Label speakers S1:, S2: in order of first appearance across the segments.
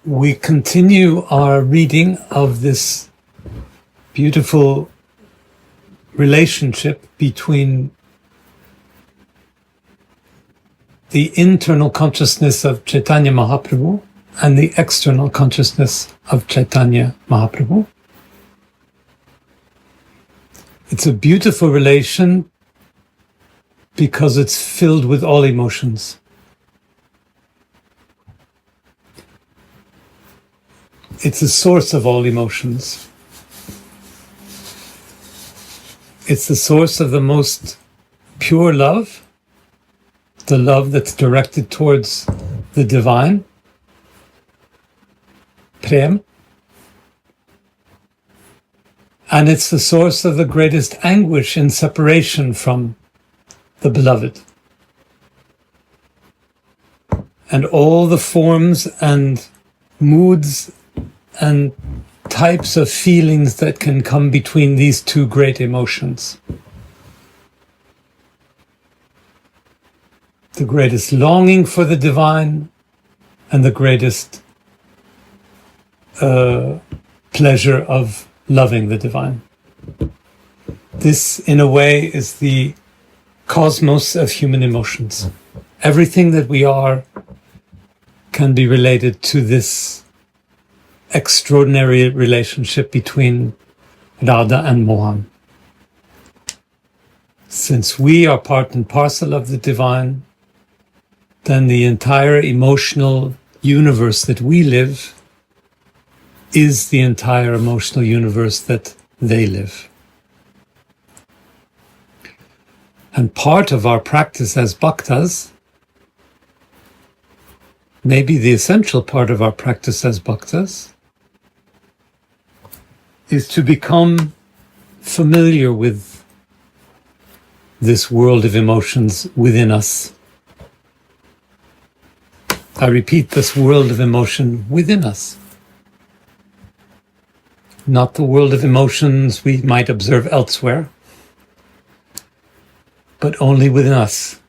S1: We continue our reading of this beautiful relationship between the internal consciousness of Caitanya Mahaprabhu and the external consciousness of Caitanya Mahaprabhu. It's a beautiful relation because it's filled with all emotions. It's the source of all emotions. It's the source of the most pure love, the love that's directed towards the divine, prem, and it's the source of the greatest anguish in separation from the beloved. And all the forms and moods and types of feelings that can come between these two great emotions. The greatest longing for the divine and the greatest pleasure of loving the divine. This, in a way, is the cosmos of human emotions. Everything that we are can be related to this extraordinary relationship between Radha and Mohan. Since we are part and parcel of the divine, then the entire emotional universe that we live is the entire emotional universe that they live. And part of our practice as bhaktas, maybe the essential part of our practice as bhaktas, is to become familiar with this world of emotions within us. I repeat, this world of emotion within us. Not the world of emotions we might observe elsewhere, but only within us.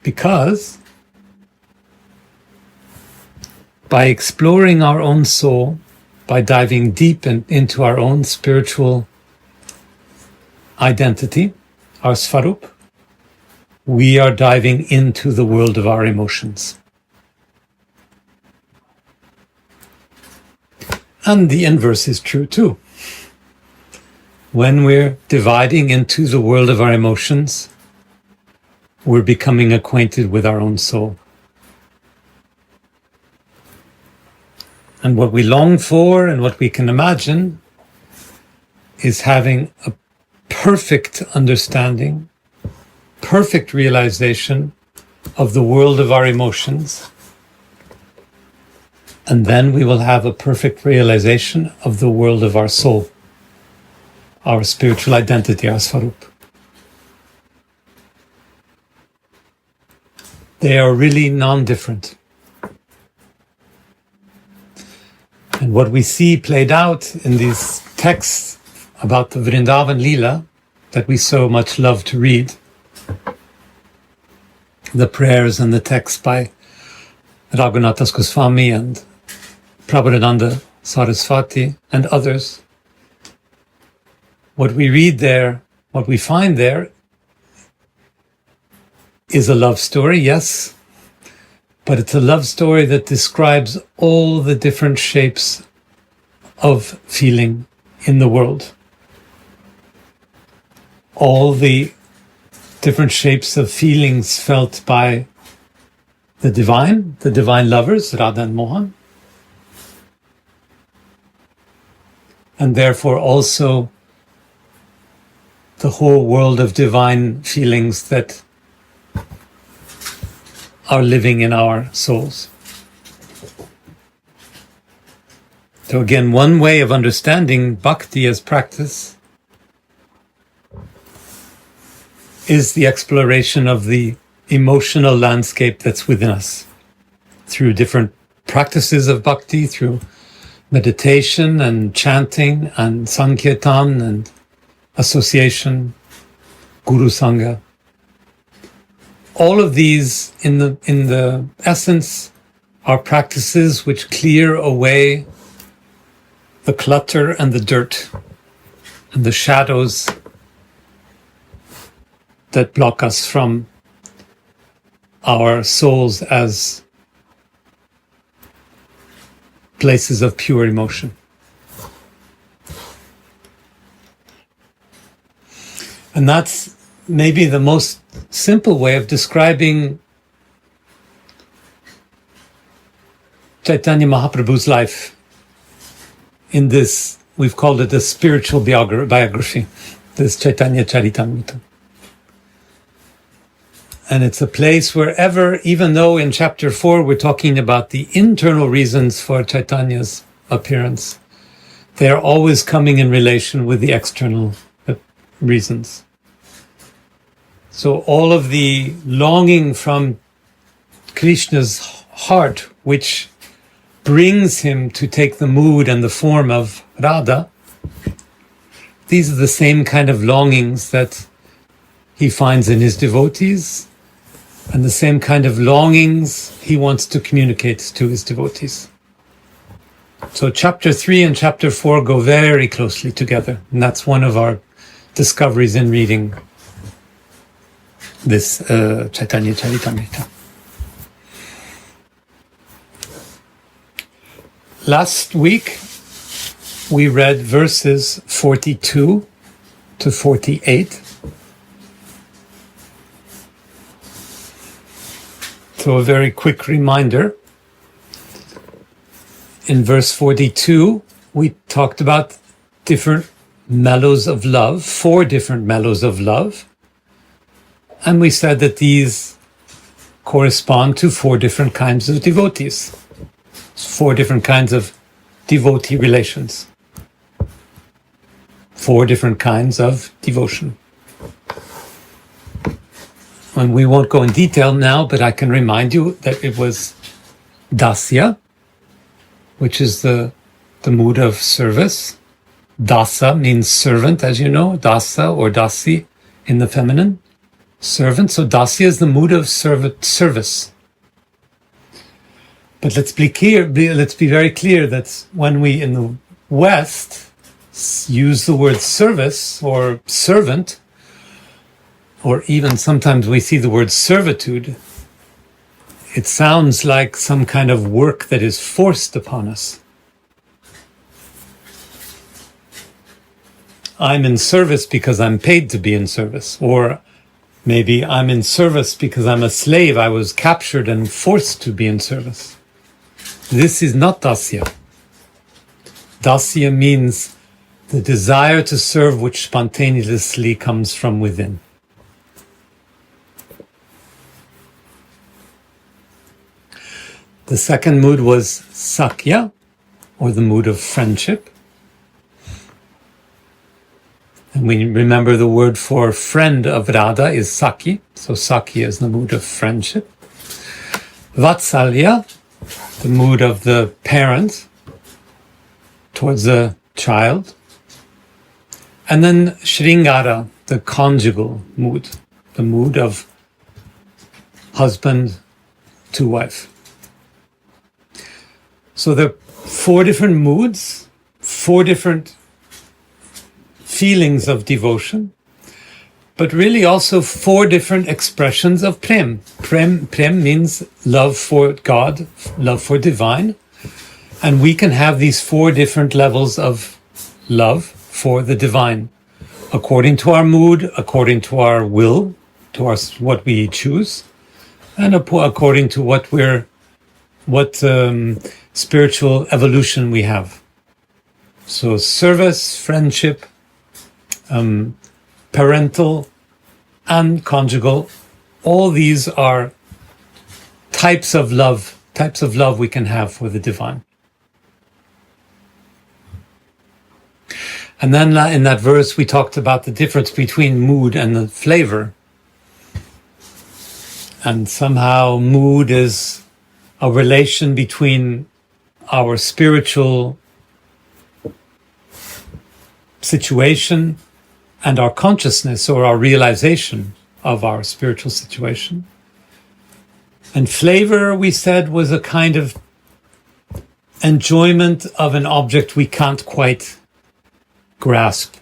S1: Because by exploring our own soul, by diving deep into our own spiritual identity, our svarup, we are diving into the world of our emotions. And the inverse is true too. When we're dividing into the world of our emotions, we're becoming acquainted with our own soul. And what we long for and what we can imagine is having a perfect understanding, perfect realization of the world of our emotions. And then we will have a perfect realization of the world of our soul, our spiritual identity, our svarup. They are really non-different. And what we see played out in these texts about the Vrindavan Leela that we so much love to read, the prayers and the texts by Raghunath Goswami and Prabhupada Saraswati and others, what we read there, what we find there is a love story, yes, but it's a love story that describes all the different shapes of feeling in the world. All the different shapes of feelings felt by the divine lovers, Radha and Mohan, and therefore also the whole world of divine feelings that are living in our souls. So again, one way of understanding bhakti as practice is the exploration of the emotional landscape that's within us through different practices of bhakti, through meditation and chanting and sankirtan and association, guru sangha. All of these in the essence are practices which clear away the clutter and the dirt and the shadows that block us from our souls as places of pure emotion. And that's maybe the most simple way of describing Caitanya Mahaprabhu's life in this, we've called it a spiritual biography, this Caitanya Charitamrta. And it's a place wherever, even though in chapter 4 we're talking about the internal reasons for Chaitanya's appearance, they are always coming in relation with the external reasons. So all of the longing from Krishna's heart, which brings him to take the mood and the form of Radha, these are the same kind of longings that he finds in his devotees, and the same kind of longings he wants to communicate to his devotees. So chapter 3 and chapter 4 go very closely together, and that's one of our discoveries in reading this Caitanya Charitamrita. Last week, we read verses 42 to 48. So a very quick reminder. In verse 42, we talked about different mellows of love, 4 different mellows of love. And we said that these correspond to 4 different kinds of devotees. 4 different kinds of devotee relations. 4 different kinds of devotion. And we won't go in detail now, but I can remind you that it was dasya, which is the mood of service. Dasa means servant, as you know, dasa or dasi in the feminine. Servant. So dasya is the mood of service. But let's be very clear that when we in the West use the word service or servant, or even sometimes we see the word servitude, it sounds like some kind of work that is forced upon us. I'm in service because I'm paid to be in service, or maybe I'm in service because I'm a slave. I was captured and forced to be in service. This is not dasya. Dasya means the desire to serve which spontaneously comes from within. The second mood was sakya, or the mood of friendship. And we remember the word for friend of Radha is Saki. So Saki is the mood of friendship. Vatsalya, the mood of the parent towards the child. And then Shringara, the conjugal mood, the mood of husband to wife. So there are 4 different moods, 4 different feelings of devotion, but really also 4 different expressions of prem. Prem means love for God, love for divine, and we can have these 4 different levels of love for the divine, according to our mood, according to our will, to what we choose, and according to what spiritual evolution we have. So service, friendship, parental and conjugal, all these are types of love we can have for the divine. And then in that verse we talked about the difference between mood and the flavor. And somehow mood is a relation between our spiritual situation and our consciousness or our realization of our spiritual situation. And flavor, we said, was a kind of enjoyment of an object we can't quite grasp.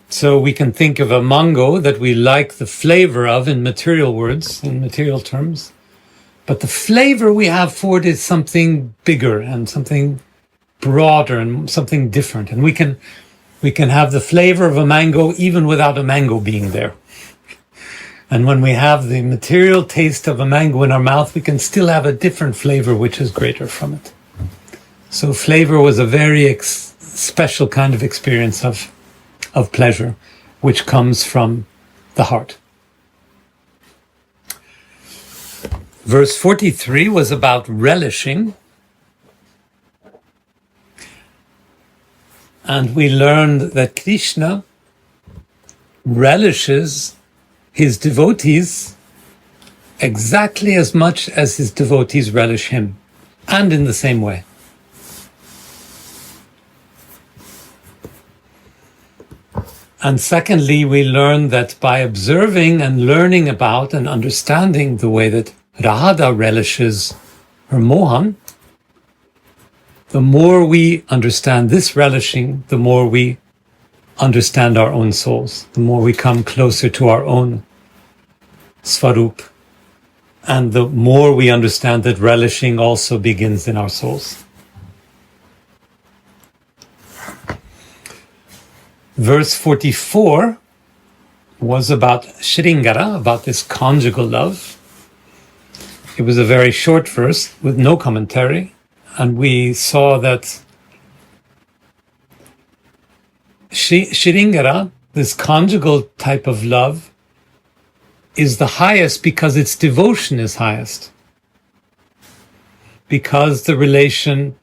S1: So we can think of a mango that we like the flavor of in material words, in material terms. But the flavor we have for it is something bigger and something broader and something different. And we can have the flavor of a mango even without a mango being there. And when we have the material taste of a mango in our mouth, we can still have a different flavor which is greater from it. So flavor was a very special kind of experience of pleasure, which comes from the heart. Verse 43 was about relishing. And we learned that Krishna relishes his devotees exactly as much as his devotees relish him, and in the same way. And secondly, we learn that by observing and learning about and understanding the way that Radha relishes her Mohan, the more we understand this relishing, the more we understand our own souls, the more we come closer to our own Svarup, and the more we understand that relishing also begins in our souls. Verse 44 was about Shringara, about this conjugal love. It was a very short verse with no commentary, and we saw that Shringara, this conjugal type of love, is the highest because its devotion is highest. Because the relation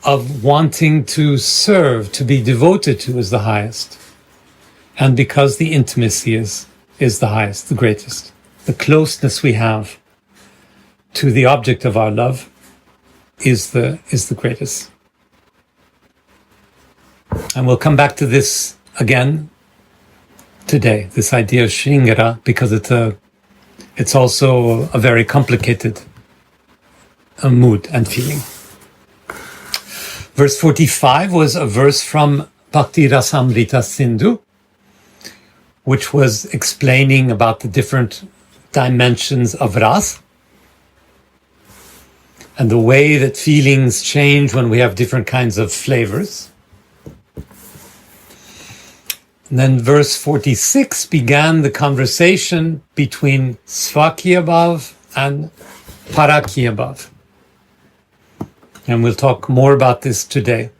S1: of wanting to serve, to be devoted to, is the highest. And because the intimacy is the highest, the greatest. The closeness we have to the object of our love is the greatest. And we'll come back to this again today, this idea of Shringara, because it's also a very complicated mood and feeling. Verse 45 was a verse from Bhakti Rasamrita Sindhu, which was explaining about the different dimensions of ras and the way that feelings change when we have different kinds of flavors. And then verse 46 began the conversation between Svakya Bhav and Parakya Bhav. And we'll talk more about this today.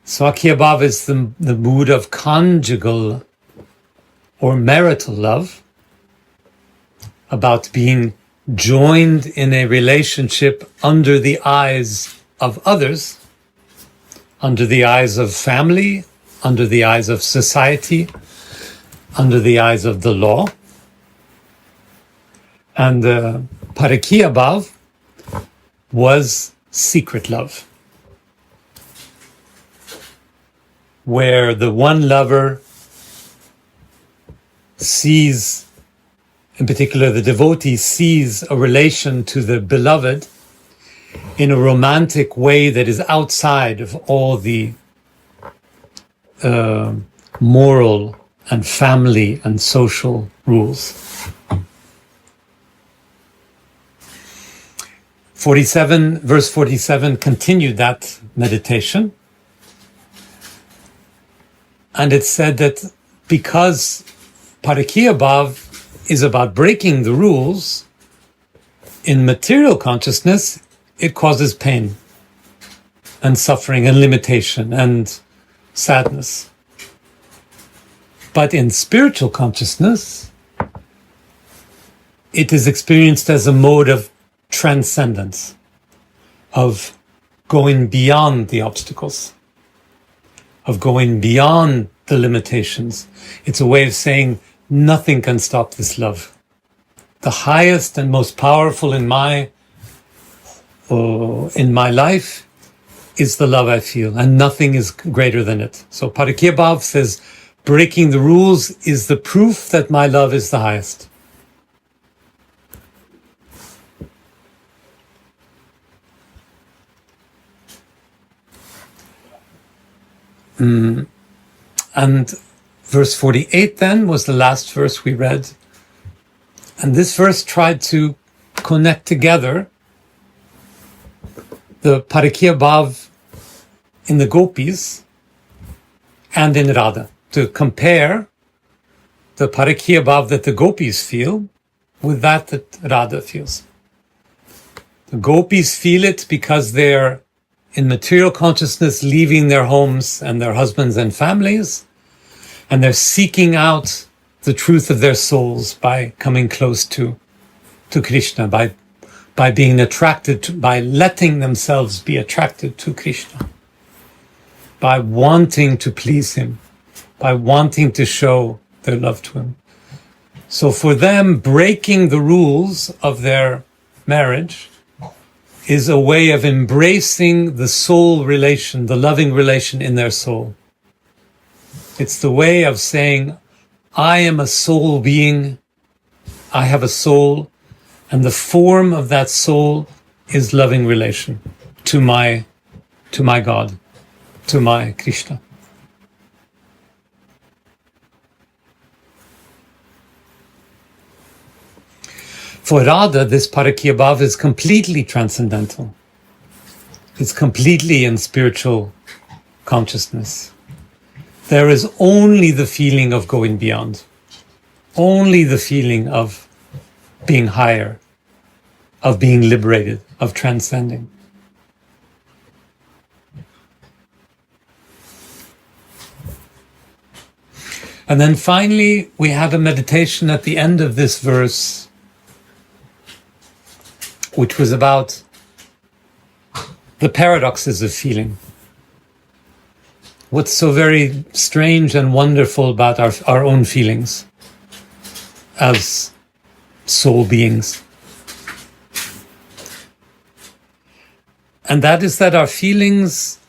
S1: Svakya Bhav is the mood of conjugal or marital love, about being joined in a relationship under the eyes of others, under the eyes of family, under the eyes of society, under the eyes of the law. And Parakya Bhav was secret love, where the one lover sees, in particular the devotee sees a relation to the beloved in a romantic way that is outside of all the moral and family and social rules. 47, verse 47 continued that meditation. And it said that because Parakya Bhav is about breaking the rules, in material consciousness, it causes pain and suffering and limitation and sadness. But in spiritual consciousness, it is experienced as a mode of transcendence, of going beyond the obstacles, of going beyond the limitations. It's a way of saying nothing can stop this love. The highest and most powerful in my life is the love I feel, and nothing is greater than it. So Parakya Bhav says, breaking the rules is the proof that my love is the highest. And verse 48 then was the last verse we read. And this verse tried to connect together the Parakya Bhav in the gopis and in Radha, to compare the Parakya Bhav that the gopis feel with that Radha feels. The gopis feel it because they're in material consciousness, leaving their homes and their husbands and families, and they're seeking out the truth of their souls by coming close to Krishna, by being attracted by letting themselves be attracted to Krishna, by wanting to please him, by wanting to show their love to him. So for them, breaking the rules of their marriage is a way of embracing the soul relation, the loving relation in their soul. It's the way of saying, I am a soul being, I have a soul, and the form of that soul is loving relation to my God, to my Krishna. For Radha, this Parakya Bhav is completely transcendental. It's completely in spiritual consciousness. There is only the feeling of going beyond, only the feeling of being higher, of being liberated, of transcending. And then finally, we have a meditation at the end of this verse, which was about the paradoxes of feeling. What's so very strange and wonderful about our own feelings as soul beings? And that is that our feelings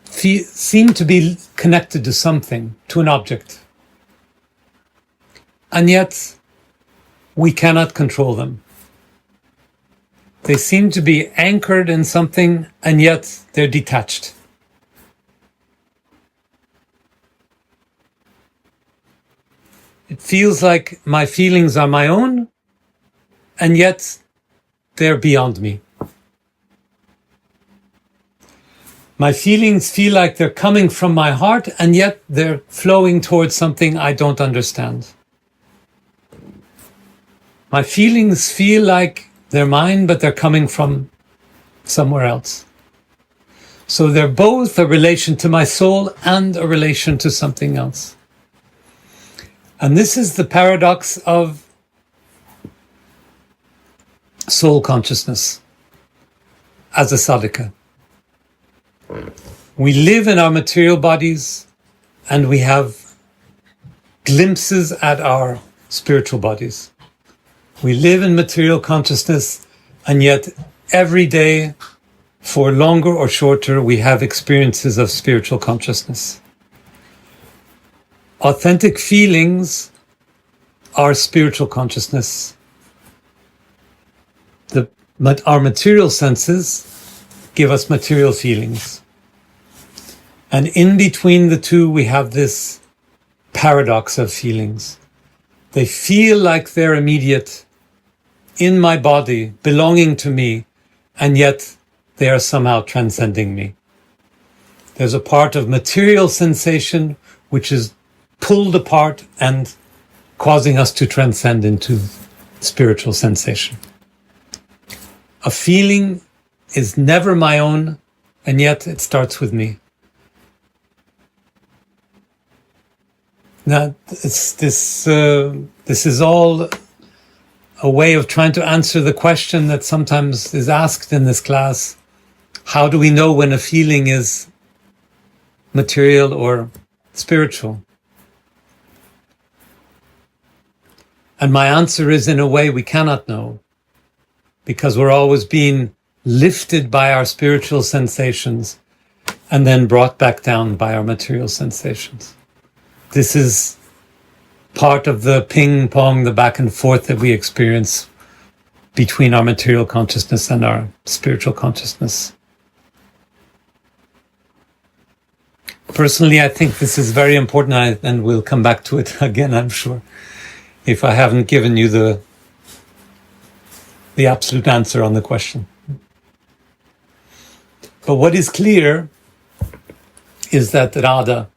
S1: seem to be connected to something, to an object. And yet, we cannot control them. They seem to be anchored in something, and yet they're detached. It feels like my feelings are my own, and yet they're beyond me. My feelings feel like they're coming from my heart, and yet they're flowing towards something I don't understand. My feelings feel like they're mine, but they're coming from somewhere else. So they're both a relation to my soul and a relation to something else. And this is the paradox of soul consciousness as a sadhaka. We live in our material bodies and we have glimpses at our spiritual bodies. We live in material consciousness, and yet every day, for longer or shorter, we have experiences of spiritual consciousness. Authentic feelings are spiritual consciousness. Our material senses give us material feelings. And in between the two, we have this paradox of feelings. They feel like they're immediate, in my body, belonging to me, and yet they are somehow transcending me. There's a part of material sensation which is pulled apart and causing us to transcend into spiritual sensation. A feeling is never my own, and yet it starts with me. Now, this is all a way of trying to answer the question that sometimes is asked in this class. How do we know when a feeling is material or spiritual? And my answer is, in a way, we cannot know, because we're always being lifted by our spiritual sensations and then brought back down by our material sensations. This is part of the ping-pong, the back and forth that we experience between our material consciousness and our spiritual consciousness. Personally, I think this is very important, and we'll come back to it again, I'm sure, if I haven't given you the absolute answer on the question. But what is clear is that Radha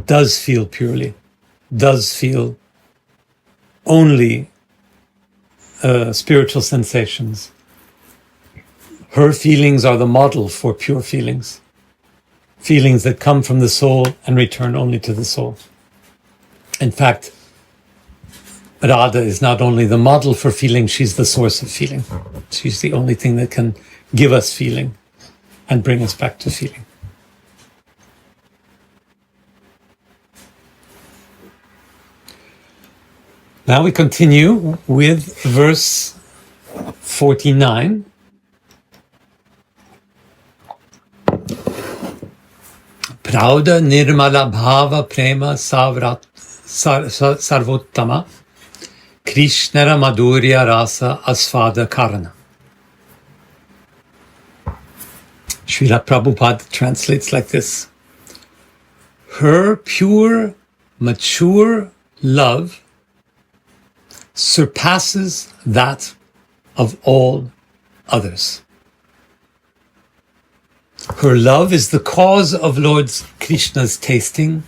S1: does feel purely, does feel only spiritual sensations. Her feelings are the model for pure feelings, feelings that come from the soul and return only to the soul. In fact, Radha is not only the model for feeling, she's the source of feeling. She's the only thing that can give us feeling and bring us back to feeling. Now we continue with verse 49. Prauda nirmala bhava prema sarvottama Krishnara madhurya rasa asvada karana. Srila Prabhupada translates like this: her pure, mature love surpasses that of all others. Her love is the cause of Lord Krishna's tasting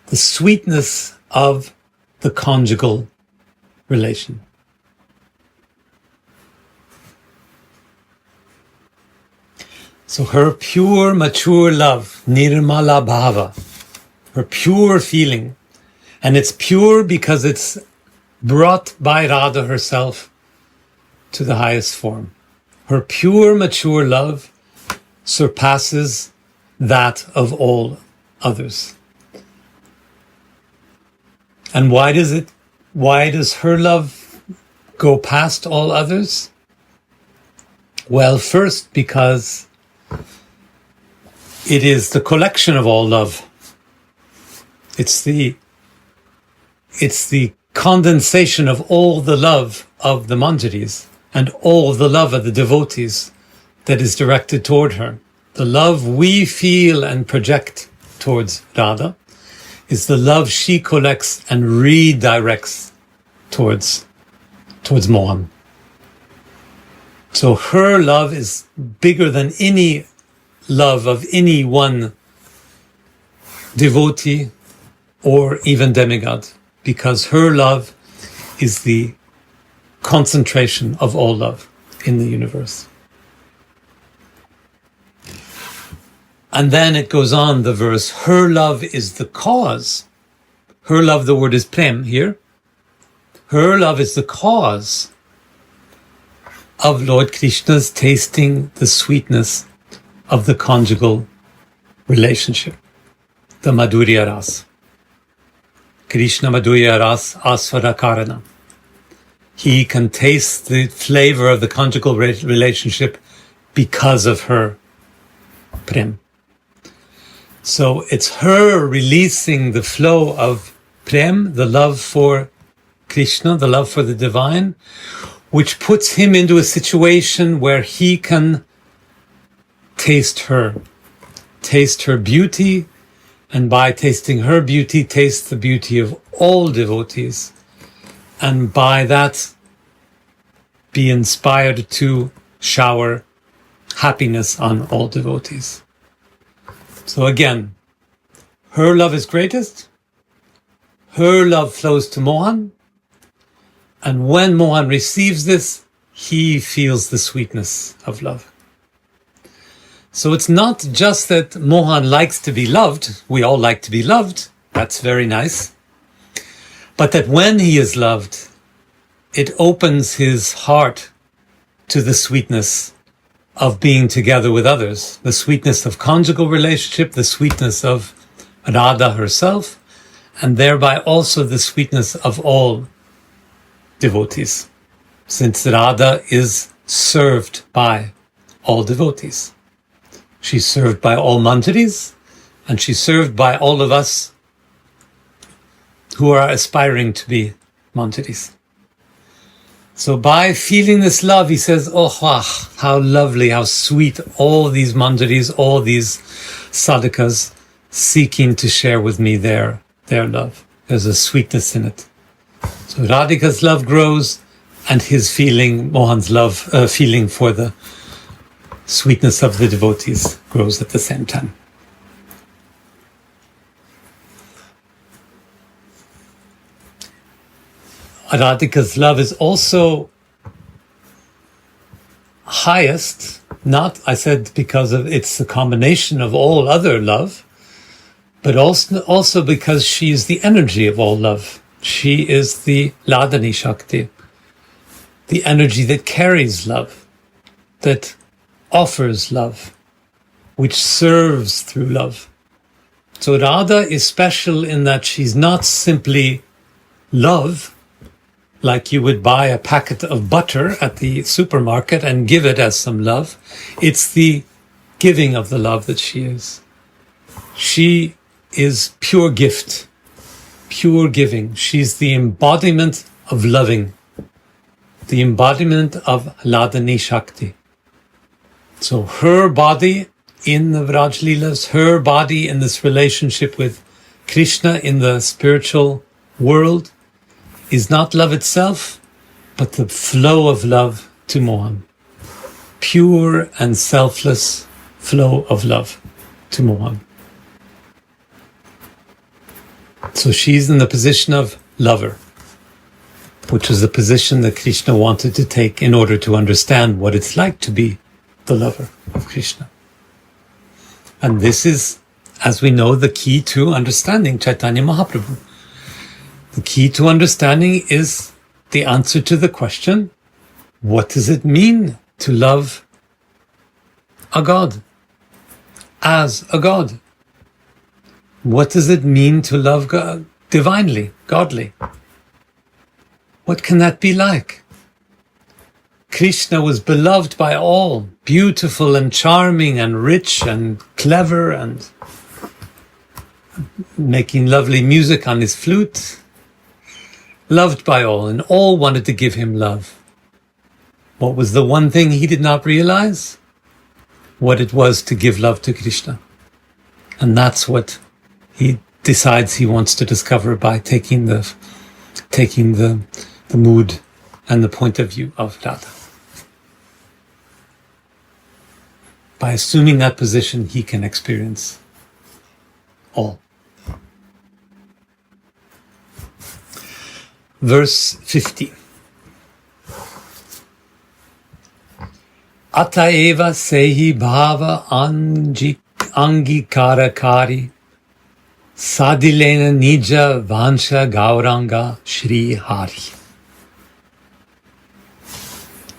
S1: the sweetness of the conjugal relation. So her pure, mature love, nirmala bhava, her pure feeling, and it's pure because it's brought by Radha herself to the highest form. Her pure, mature love surpasses that of all others. And why does her love go past all others? Well, first, because it is the collection of all love. It's the condensation of all the love of the Manjaris and all the love of the devotees that is directed toward her. The love we feel and project towards Radha is the love she collects and redirects towards Mohan. So her love is bigger than any love of any one devotee or even demigod, because her love is the concentration of all love in the universe. And then it goes on, the verse, her love is the cause. Her love, the word is prem here. Her love is the cause of Lord Krishna's tasting the sweetness of the conjugal relationship, the Madhurya Ras. Krishna Madhurya Ras Asvada Karana. He can taste the flavor of the conjugal relationship because of her prem. So it's her releasing the flow of prem, the love for Krishna, the love for the divine, which puts him into a situation where he can taste her beauty, and by tasting her beauty, taste the beauty of all devotees, and by that be inspired to shower happiness on all devotees. So again, her love is greatest, her love flows to Mohan, and when Mohan receives this, he feels the sweetness of love. So it's not just that Mohan likes to be loved, we all like to be loved, that's very nice, but that when he is loved, it opens his heart to the sweetness of being together with others, the sweetness of conjugal relationship, the sweetness of Radha herself, and thereby also the sweetness of all devotees, since Radha is served by all devotees. She's served by all Manjaris, and she's served by all of us who are aspiring to be Manjaris. So by feeling this love, he says, oh, how lovely, how sweet, all these manjaris, all these sadhakas seeking to share with me their love. There's a sweetness in it. So Radhika's love grows, and his feeling, Mohan's love, feeling for the sweetness of the devotees grows at the same time. Radhika's love is also highest, not, I said, because of it's a combination of all other love, but also because she is the energy of all love. She is the Ladani Shakti, the energy that carries love, that offers love, which serves through love. So Radha is special in that she's not simply love, like you would buy a packet of butter at the supermarket and give it as some love. It's the giving of the love that she is. She is pure gift, pure giving. She's the embodiment of loving, the embodiment of Ladani Shakti. So her body in the Vraj Leelas, her body in this relationship with Krishna in the spiritual world, is not love itself, but the flow of love to Mohan. Pure and selfless flow of love to Mohan. So she's in the position of lover, which is the position that Krishna wanted to take in order to understand what it's like to be the lover of Krishna. And this is, as we know, the key to understanding Caitanya Mahaprabhu. The key to understanding is the answer to the question, what does it mean to love a God as a God? What does it mean to love God divinely, godly? What can that be like? Krishna was beloved by all, beautiful and charming and rich and clever and making lovely music on his flute. Loved by all, and all wanted to give him love. What was the one thing he did not realize? What it was to give love to Krishna. And that's what he decides he wants to discover by taking the mood and the point of view of Radha. By assuming that position, he can experience all. Verse 50. Ataeva sehi bhava angikarakari sadilena nija vansha gauranga Shri Hari.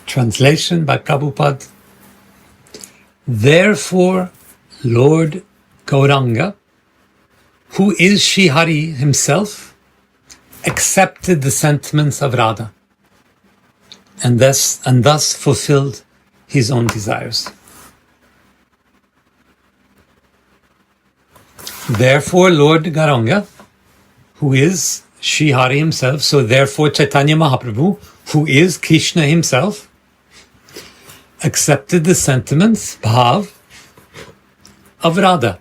S1: Translation by Prabhupada. Therefore, Lord Gauranga, who is Shri Hari himself, accepted the sentiments of Radha and thus fulfilled his own desires. Therefore, Lord Gauranga, who is Shri Hari himself, so therefore Caitanya Mahaprabhu, who is Krishna himself, accepted the sentiments, bhav, of Radha.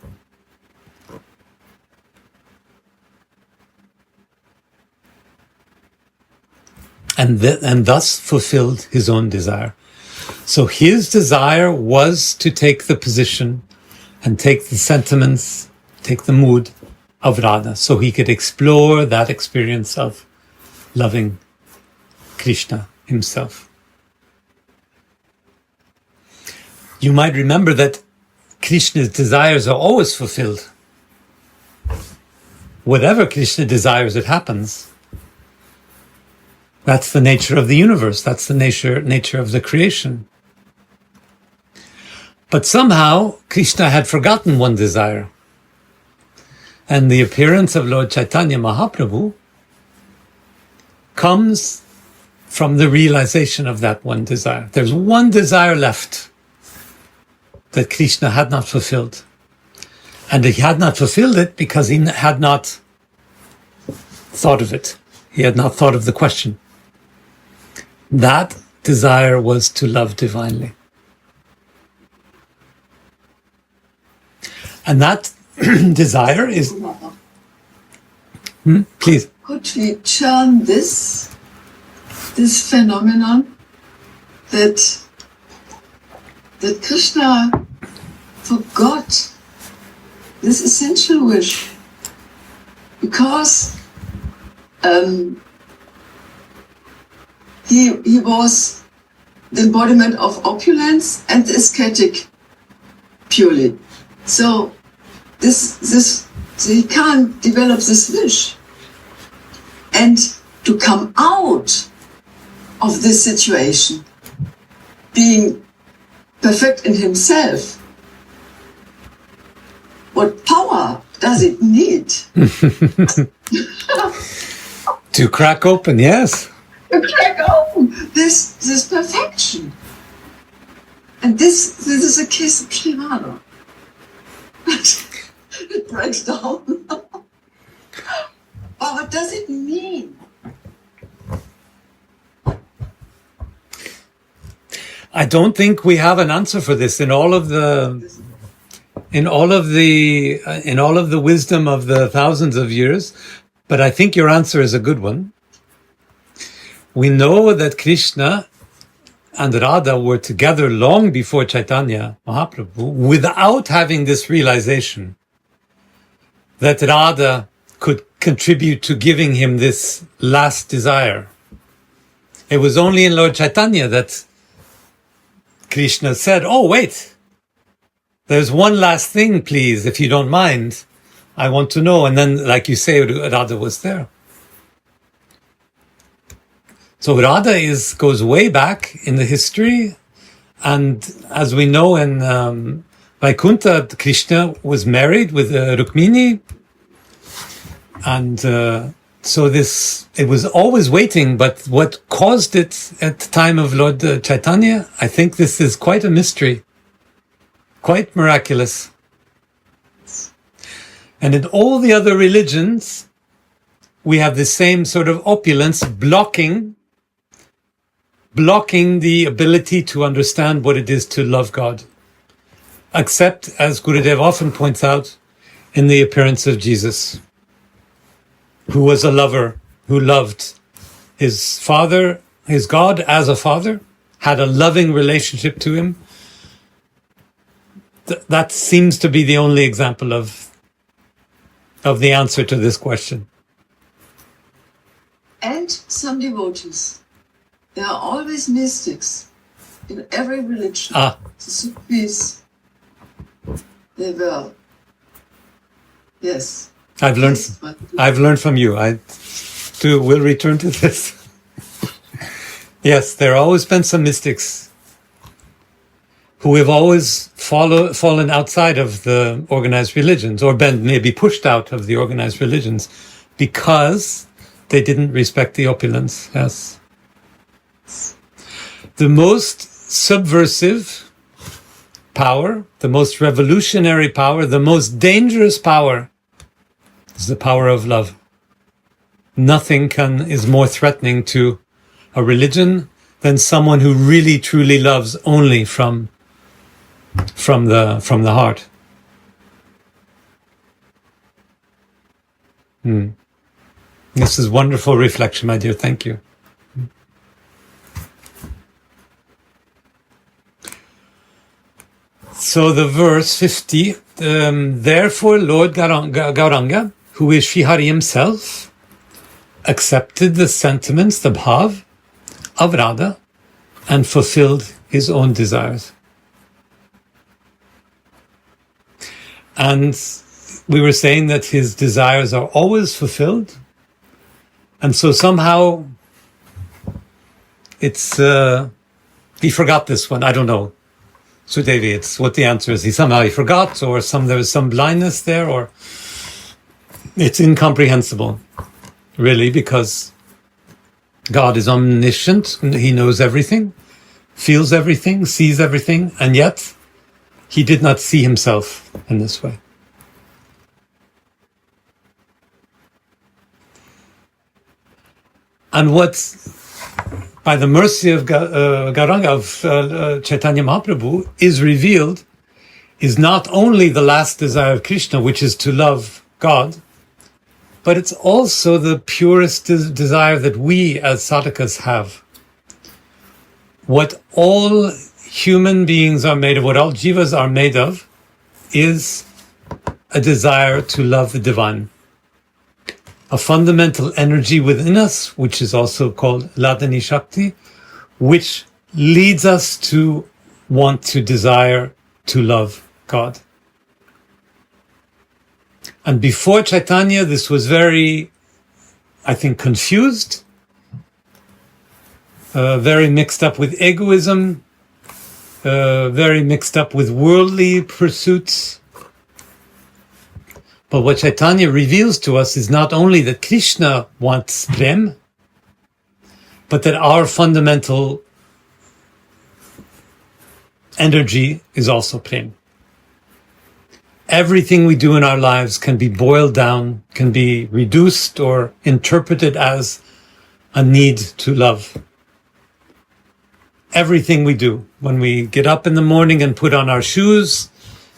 S1: And thus fulfilled his own desire. So his desire was to take the position and take the sentiments, take the mood of Radha, so he could explore that experience of loving Krishna himself. You might remember that Krishna's desires are always fulfilled. Whatever Krishna desires, it happens. That's the nature of the universe. That's the nature of the creation. But somehow, Krishna had forgotten one desire. And the appearance of Lord Caitanya Mahaprabhu comes from the realization of that one desire. There's one desire left that Krishna had not fulfilled. And he had not fulfilled it because he had not thought of it. He had not thought of the question. That desire was to love divinely. And that desire is... Please.
S2: Could we turn this phenomenon that Krishna forgot this essential wish because he was the embodiment of opulence and the ascetic purely. So he can't develop this wish. And to come out of this situation, being perfect in himself, what power does it need?
S1: To crack open, yes.
S2: To crack open this perfection. And this is a case of Shivana. It breaks down. But what does it mean?
S1: I don't think we have an answer for this in all of the wisdom of the thousands of years, but I think your answer is a good one. We know that Krishna and Radha were together long before Caitanya Mahaprabhu without having this realization that Radha could contribute to giving him this last desire. It was only in Lord Chaitanya that Krishna said, "Oh, wait, there's one last thing, please, if you don't mind. I want to know." And then, like you say, Radha was there. So Radha goes way back in the history. And as we know in Vaikuntha, Krishna was married with Rukmini. And so it was always waiting, but what caused it at the time of Lord Chaitanya, I think this is quite a mystery, quite miraculous. And in all the other religions, we have the same sort of opulence blocking the ability to understand what it is to love God. Except, as Gurudev often points out, in the appearance of Jesus, who was a lover, who loved his father, his God as a father, had a loving relationship to him. That seems to be the only example of the answer to this question.
S2: And some devotees. There are always mystics in every religion. The Sufis, they were, yes.
S1: I've learned from you. I too will return to this. Yes, there have always been some mystics who have always fallen outside of the organized religions, or been maybe pushed out of the organized religions because they didn't respect the opulence. Yes. The most subversive power, the most revolutionary power, the most dangerous power is the power of love. Nothing is more threatening to a religion than someone who really truly loves only from the heart. This is wonderful reflection, my dear. Thank you. So the verse 50, therefore Lord Gauranga, who is Srihari himself, accepted the sentiments, the bhav of Radha, and fulfilled his own desires. And we were saying that his desires are always fulfilled. And so somehow it's, he forgot this one. I don't know. So Devi, it's what the answer is. He forgot, or there was some blindness there, or it's incomprehensible, really, because God is omniscient. He knows everything, feels everything, sees everything, and yet he did not see himself in this way. And by the mercy of Gauranga, of Chaitanya Mahaprabhu, is revealed is not only the last desire of Krishna, which is to love God, but it's also the purest desire that we as sadhakas have. What all human beings are made of, what all jivas are made of, is a desire to love the divine. A fundamental energy within us, which is also called Ladani Shakti, which leads us to want to desire to love God. And before Chaitanya, this was very, I think, confused, very mixed up with egoism, very mixed up with worldly pursuits. But what Chaitanya reveals to us is not only that Krishna wants prem, but that our fundamental energy is also prem. Everything we do in our lives can be boiled down, can be reduced or interpreted as a need to love. Everything we do, when we get up in the morning and put on our shoes,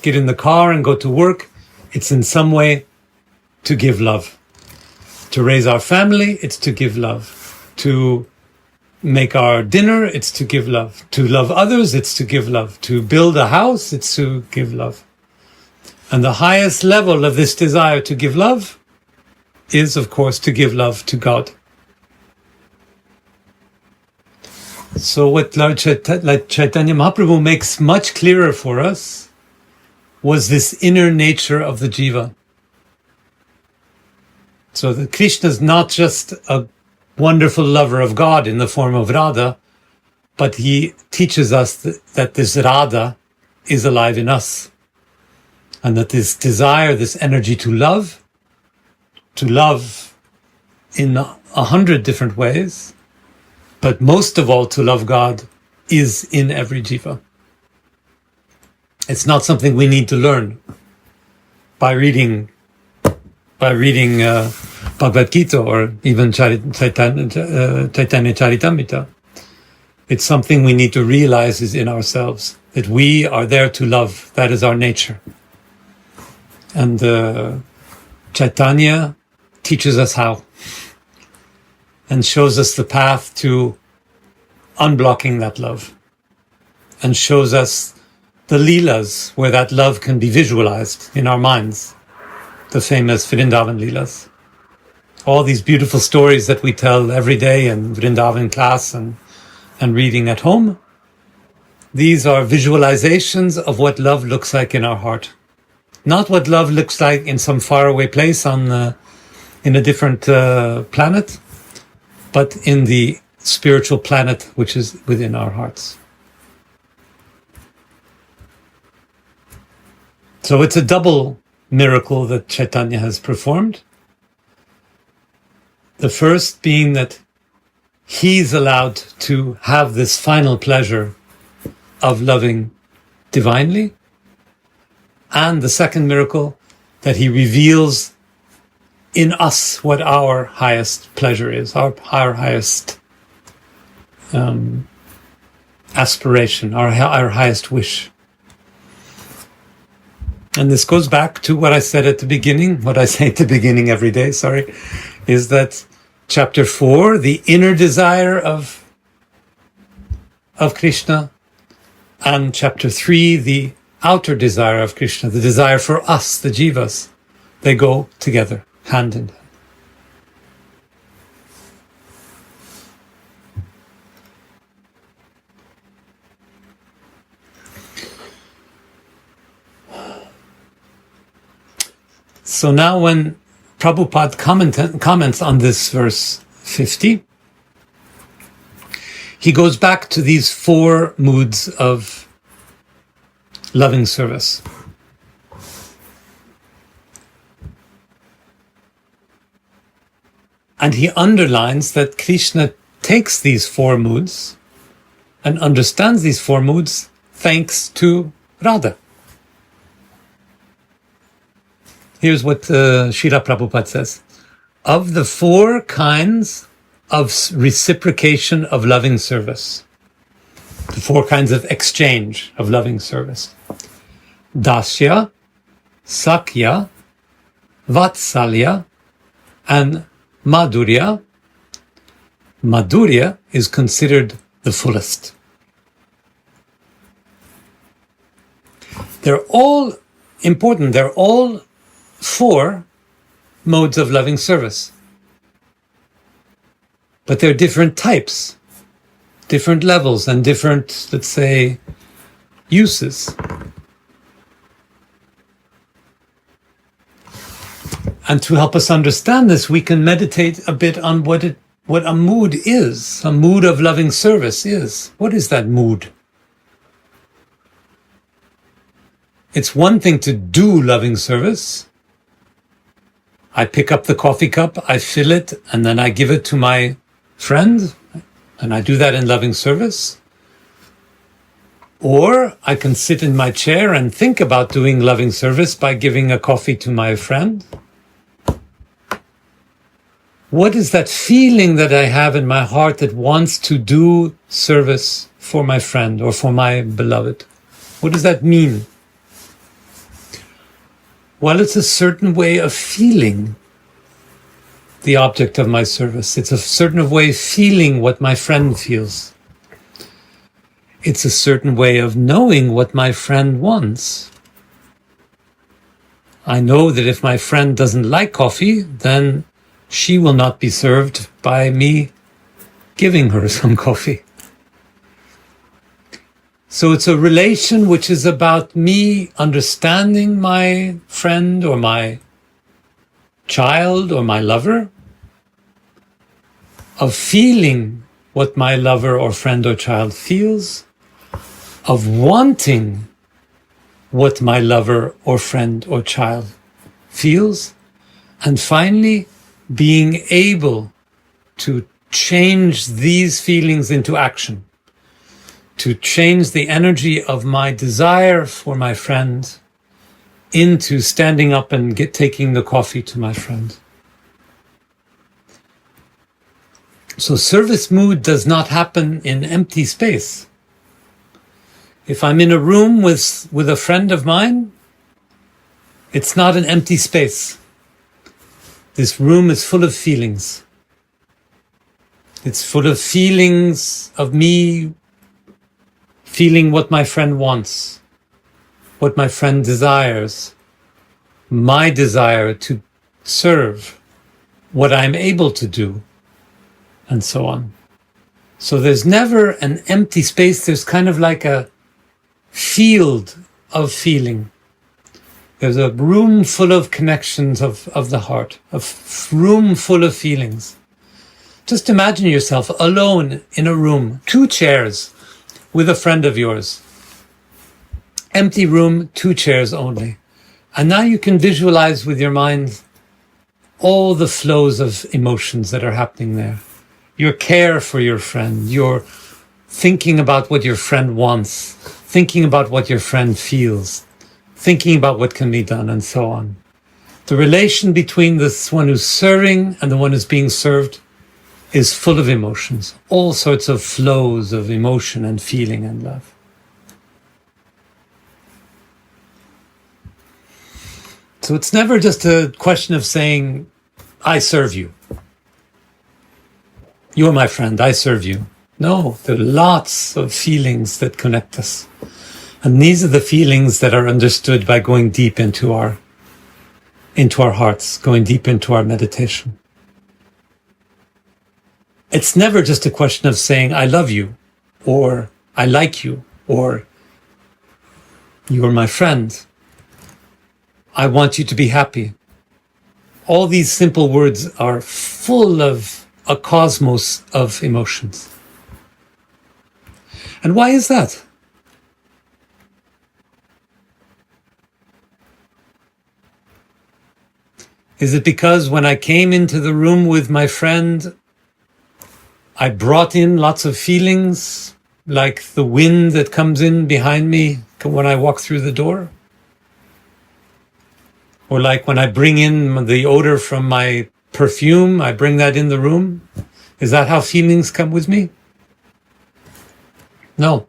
S1: get in the car and go to work, it's in some way to give love. To raise our family, it's to give love. To make our dinner, it's to give love. To love others, it's to give love. To build a house, it's to give love. And the highest level of this desire to give love is, of course, to give love to God. So what Lord Chaitanya Mahaprabhu makes much clearer for us was this inner nature of the jiva. So that Krishna is not just a wonderful lover of God in the form of Radha, but he teaches us that this Radha is alive in us. And that this desire, this energy to love in 100 different ways, but most of all to love God, is in every jiva. It's not something we need to learn by reading Bhagavad Gita or even Caitanya Charitamrta. It's something we need to realize is in ourselves, that we are there to love. That is our nature. And Chaitanya teaches us how and shows us the path to unblocking that love and shows us the leelas where that love can be visualized in our minds, the famous Vrindavan leelas. All these beautiful stories that we tell every day in Vrindavan class and reading at home, these are visualizations of what love looks like in our heart. Not what love looks like in some faraway place in a different planet, but in the spiritual planet which is within our hearts. So it's a double miracle that Chaitanya has performed. The first being that he's allowed to have this final pleasure of loving divinely. And the second miracle, that he reveals in us what our highest pleasure is, our highest aspiration, our highest wish. And this goes back to what I said at the beginning, what I say at the beginning every day, is that chapter 4, the inner desire of Krishna, and chapter 3, the outer desire of Krishna, the desire for us, the jivas, they go together, hand in hand. So now when Prabhupada comments on this verse 50, he goes back to these 4 moods of loving service. And he underlines that Krishna takes these 4 moods and understands these 4 moods thanks to Radha. Here's what Srila Prabhupada says. Of the 4 kinds of reciprocation of loving service. The 4 kinds of exchange of loving service. Dasya, Sakya, Vatsalya, and Madhurya. Madhurya is considered the fullest. They're all important. They're all 4 modes of loving service. But they're different types, different levels, and different, let's say, uses. And to help us understand this, we can meditate a bit on what a mood is, a mood of loving service is. What is that mood? It's one thing to do loving service. I pick up the coffee cup, I fill it, and then I give it to my friend, and I do that in loving service. Or I can sit in my chair and think about doing loving service by giving a coffee to my friend. What is that feeling that I have in my heart that wants to do service for my friend or for my beloved? What does that mean? Well, it's a certain way of feeling the object of my service. It's a certain way of feeling what my friend feels. It's a certain way of knowing what my friend wants. I know that if my friend doesn't like coffee, then she will not be served by me giving her some coffee. So it's a relation which is about me understanding my friend or my child or my lover, of feeling what my lover or friend or child feels, of wanting what my lover or friend or child feels, and finally, being able to change these feelings into action, to change the energy of my desire for my friend into standing up and taking the coffee to my friend. So service mood does not happen in empty space. If I'm in a room with a friend of mine, it's not an empty space. This room is full of feelings. It's full of feelings of me feeling what my friend wants, what my friend desires, my desire to serve, what I'm able to do, and so on. So there's never an empty space. There's kind of like a field of feeling. There's a room full of connections of the heart, a room full of feelings. Just imagine yourself alone in a room, 2 chairs with a friend of yours. Empty room, 2 chairs only. And now you can visualize with your mind all the flows of emotions that are happening there. Your care for your friend, your thinking about what your friend wants, thinking about what your friend feels, thinking about what can be done, and so on. The relation between this one who's serving and the one who's being served is full of emotions, all sorts of flows of emotion and feeling and love. So it's never just a question of saying, I serve you. You're my friend, I serve you. No, there are lots of feelings that connect us. And these are the feelings that are understood by going deep into our hearts, going deep into our meditation. It's never just a question of saying, I love you, or I like you, or you're my friend. I want you to be happy. All these simple words are full of a cosmos of emotions. And why is that? Is it because when I came into the room with my friend, I brought in lots of feelings, like the wind that comes in behind me when I walk through the door? Or like when I bring in the odor from my perfume, I bring that in the room? Is that how feelings come with me? No.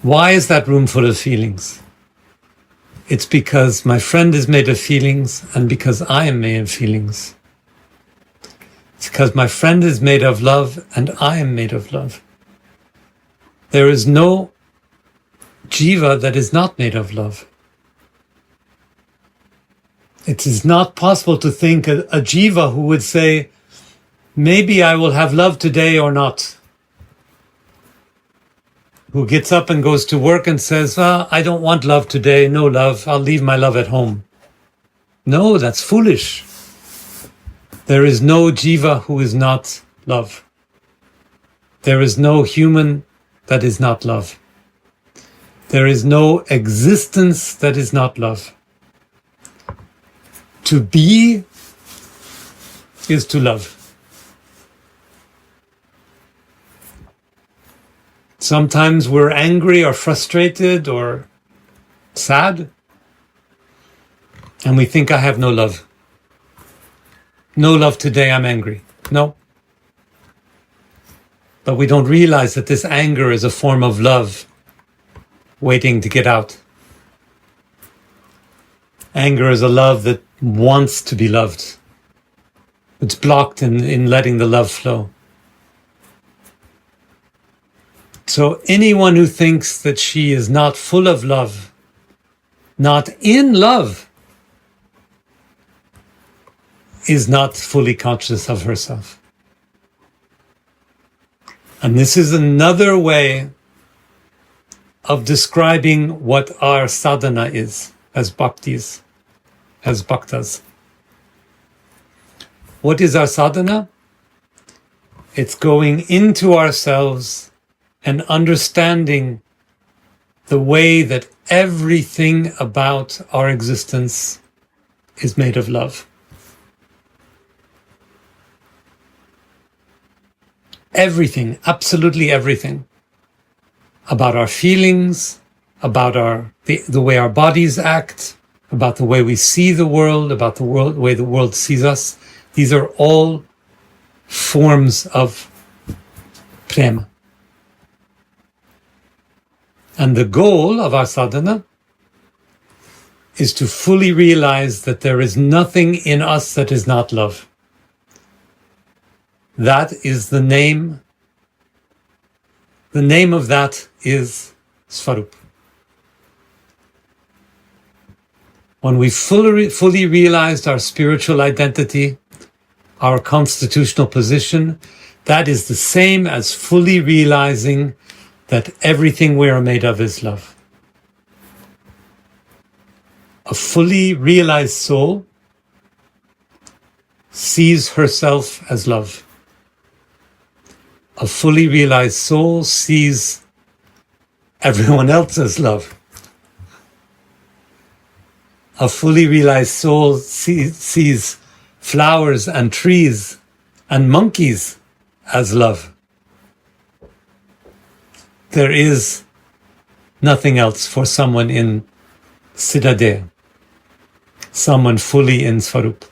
S1: Why is that room full of feelings? It's because my friend is made of feelings and because I am made of feelings. It's because my friend is made of love and I am made of love. There is no jiva that is not made of love. It is not possible to think a jiva who would say, maybe I will have love today or not. Who gets up and goes to work and says, I don't want love today, no love, I'll leave my love at home. No, that's foolish. There is no jiva who is not love. There is no human that is not love. There is no existence that is not love. To be is to love. Sometimes we're angry or frustrated or sad, and we think I have no love. No love today, I'm angry. No. But we don't realize that this anger is a form of love waiting to get out. Anger is a love that wants to be loved. It's blocked in letting the love flow. So anyone who thinks that she is not full of love, not in love, is not fully conscious of herself. And this is another way of describing what our sadhana is as bhaktis, as bhaktas. What is our sadhana? It's going into ourselves and understanding the way that everything about our existence is made of love. Everything, absolutely everything, about our feelings, about the way our bodies act, about the way we see the world, about the way the world sees us. These are all forms of prema. And the goal of our sadhana is to fully realize that there is nothing in us that is not love. That is the name. The name of that is Svarup. When we fully realized our spiritual identity, our constitutional position, that is the same as fully realizing that everything we are made of is love. A fully realized soul sees herself as love. A fully realized soul sees everyone else as love. A fully realized soul sees flowers and trees and monkeys as love. There is nothing else for someone in Siddhadeha, someone fully in Svarup.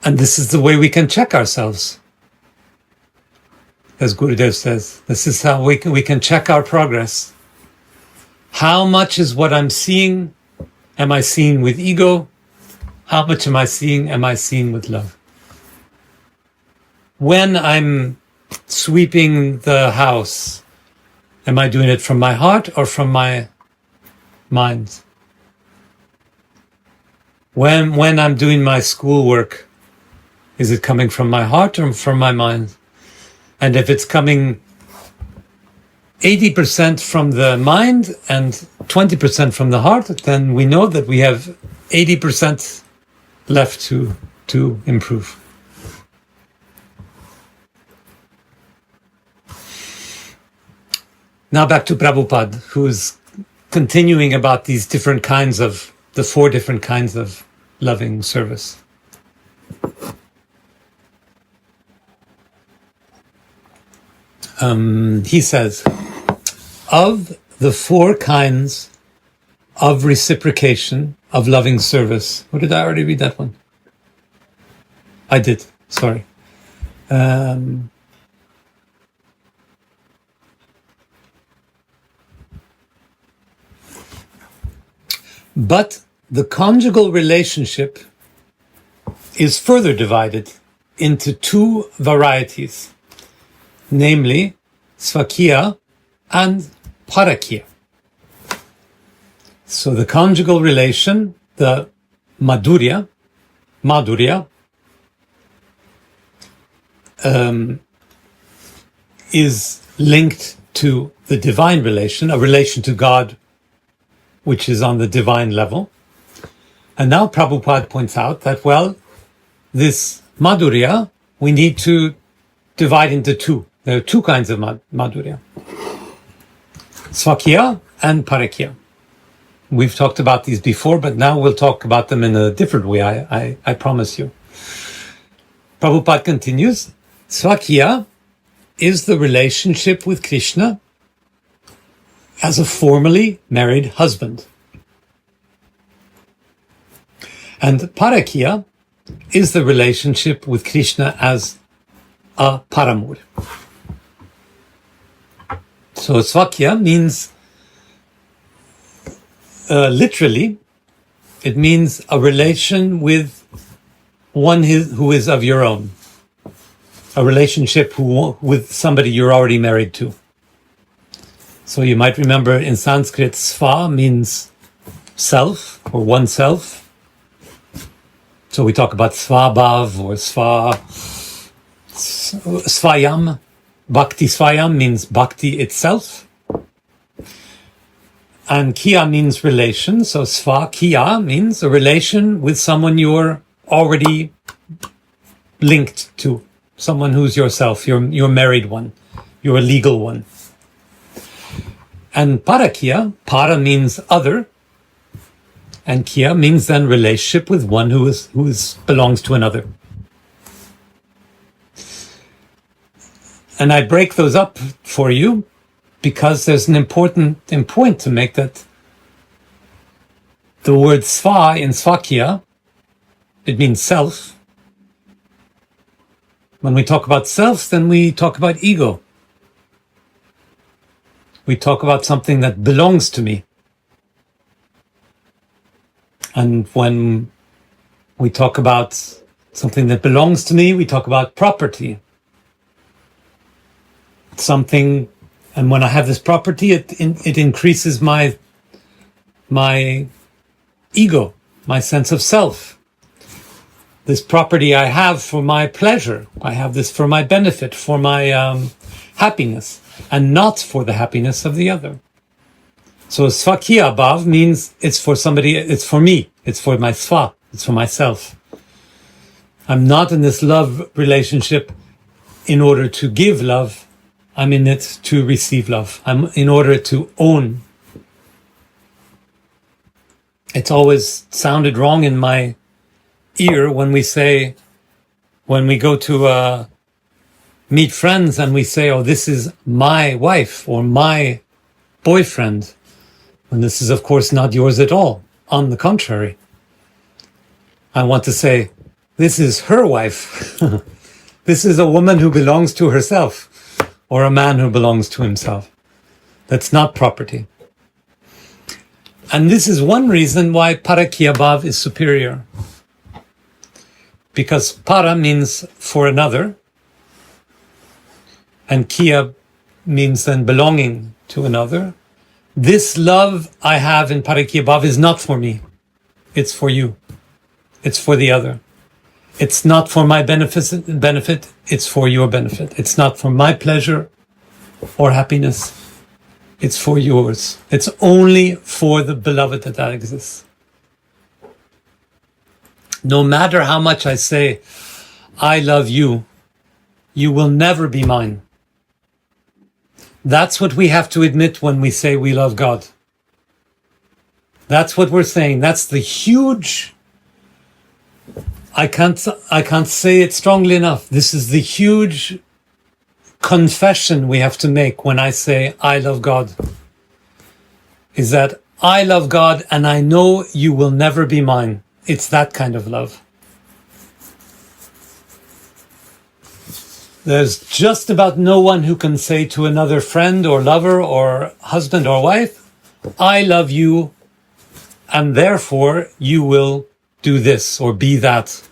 S1: And this is the way we can check ourselves. As Gurudev says, this is how we can check our progress. How much is what I'm seeing? Am I seeing with ego? How much am I seeing with love? When I'm sweeping the house, am I doing it from my heart or from my mind? When I'm doing my schoolwork, is it coming from my heart or from my mind? And if it's coming 80% from the mind and 20% from the heart, then we know that we have 80% left to improve. Now back to Prabhupada, who's continuing about these different kinds of, the 4 different kinds of loving service. He says, of the 4 kinds of reciprocation of loving service. Or did I already read that one? I did. Sorry. But the conjugal relationship is further divided into two varieties, namely Svakya and Parakya. So the conjugal relation, the Madhurya, is linked to the divine relation, a relation to God, which is on the divine level. And now Prabhupada points out that, well, this Madhurya, we need to divide into two. There are two kinds of Madhurya. Svakya and Parakya. We've talked about these before, but now we'll talk about them in a different way, I promise you. Prabhupada continues, Svakya is the relationship with Krishna as a formally married husband. And Parakya is the relationship with Krishna as a paramour. So Svakya means, literally, it means a relation with one who is of your own. A relationship with somebody you're already married to. So you might remember in Sanskrit, Sva means self or oneself. So we talk about Svabhav or Svayam. Bhakti Svayam means bhakti itself. And Kiya means relation. So Sva Kiya means a relation with someone you're already linked to. Someone who's yourself, your married one, your legal one. And Parakya, para means other, and Kiya means then relationship with one who belongs to another. And I break those up for you because there's an important point to make, that the word Sva in Svakya, it means self. When we talk about self, then we talk about ego. We talk about something that belongs to me. And when we talk about something that belongs to me, we talk about property. Something, and when I have this property, it increases my ego, my sense of self. This property I have for my pleasure. I have this for my benefit, for my happiness, and not for the happiness of the other. So Svakya Bhav means it's for somebody, it's for me, it's for my Sva, it's for myself. I'm not in this love relationship in order to give love, I'm in it to receive love. I'm in order to own. It's always sounded wrong in my ear when we go to meet friends and we say, oh, this is my wife or my boyfriend. And this is, of course, not yours at all. On the contrary, I want to say, this is her wife. This is a woman who belongs to herself, or a man who belongs to himself. That's not property. And this is one reason why Parakya Bhav is superior. Because para means for another, and Kiya means then belonging to another. This love I have in Parakya Bhav is not for me. It's for you. It's for the other. It's not for my benefit, it's for your benefit. It's not for my pleasure or happiness. It's for yours. It's only for the beloved that exists. No matter how much I say, I love you, you will never be mine. That's what we have to admit when we say we love God. That's what we're saying. That's the huge, I can't say it strongly enough. This is the huge confession we have to make when I say I love God. Is that I love God and I know you will never be mine. It's that kind of love. There's just about no one who can say to another friend or lover or husband or wife, I love you, and therefore you will do this or be that,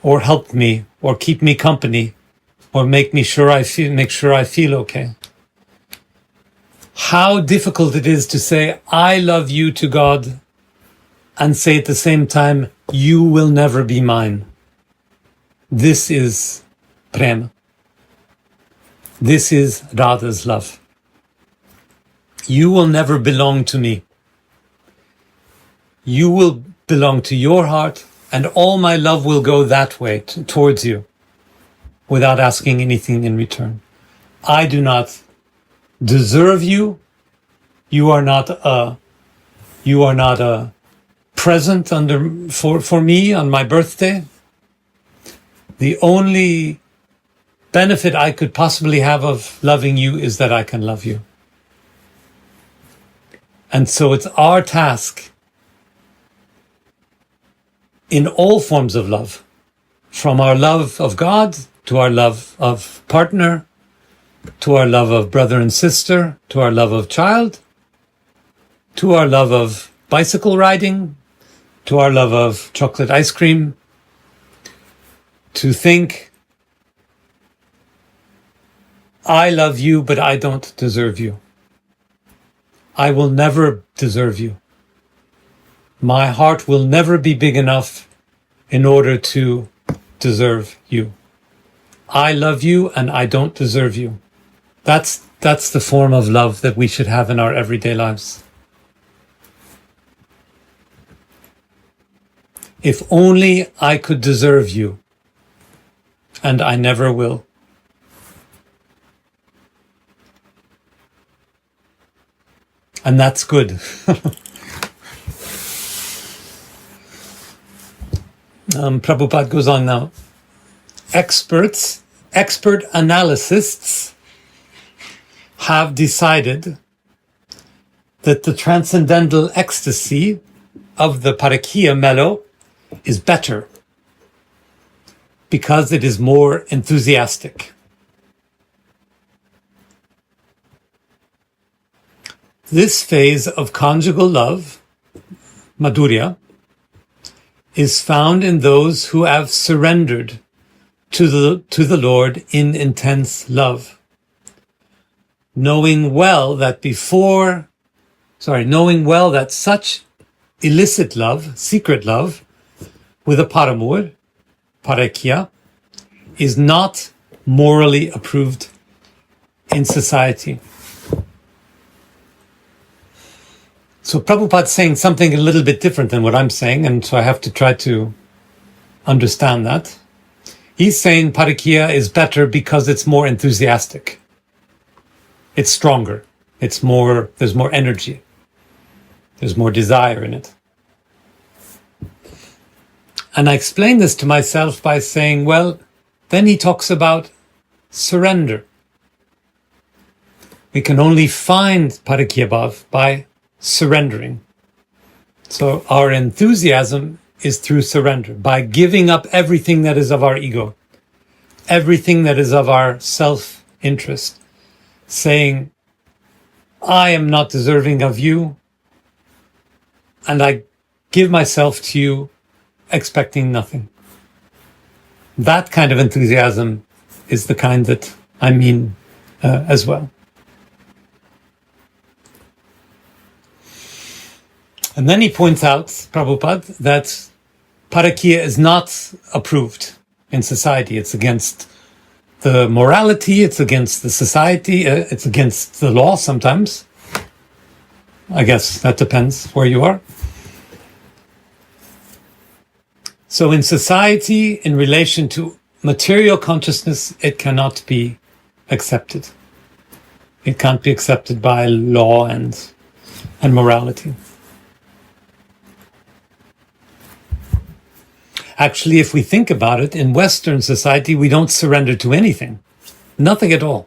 S1: or help me, or keep me company, or make sure I feel okay. How difficult it is to say, I love you to God, and say at the same time, you will never be mine. This is prema. This is Radha's love. You will never belong to me. You will belong to your heart, and all my love will go that way, towards you, without asking anything in return. I do not deserve you. You are not a present for me on my birthday. The only benefit I could possibly have of loving you is that I can love you. And so it's our task in all forms of love, from our love of God to our love of partner, to our love of brother and sister, to our love of child, to our love of bicycle riding, to our love of chocolate ice cream, to think, I love you, but I don't deserve you. I will never deserve you. My heart will never be big enough in order to deserve you. I love you and I don't deserve you. That's the form of love that we should have in our everyday lives. If only I could deserve you, and I never will. And that's good. Prabhupada goes on now. Expert analysts have decided that the transcendental ecstasy of the Parakya mellow is better because it is more enthusiastic. This phase of conjugal love, madhurya, is found in those who have surrendered to the Lord in intense love, knowing well that such illicit love, secret love, with a paramur, parakya, is not morally approved in society. So Prabhupada's saying something a little bit different than what I'm saying, and so I have to try to understand that. He's saying parakya is better because it's more enthusiastic. It's stronger. There's more energy. There's more desire in it. And I explain this to myself by saying, well, then he talks about surrender. We can only find parakya bhav by surrendering. So our enthusiasm is through surrender, by giving up everything that is of our ego, everything that is of our self-interest, saying, I am not deserving of you, and I give myself to you expecting nothing. That kind of enthusiasm is the kind that I mean as well. And then he points out, Prabhupada, that parakya is not approved in society. It's against the morality, it's against the society, it's against the law sometimes. I guess that depends where you are. So in society, in relation to material consciousness, it cannot be accepted. It can't be accepted by law and morality. Actually, if we think about it, in Western society, we don't surrender to anything. Nothing at all.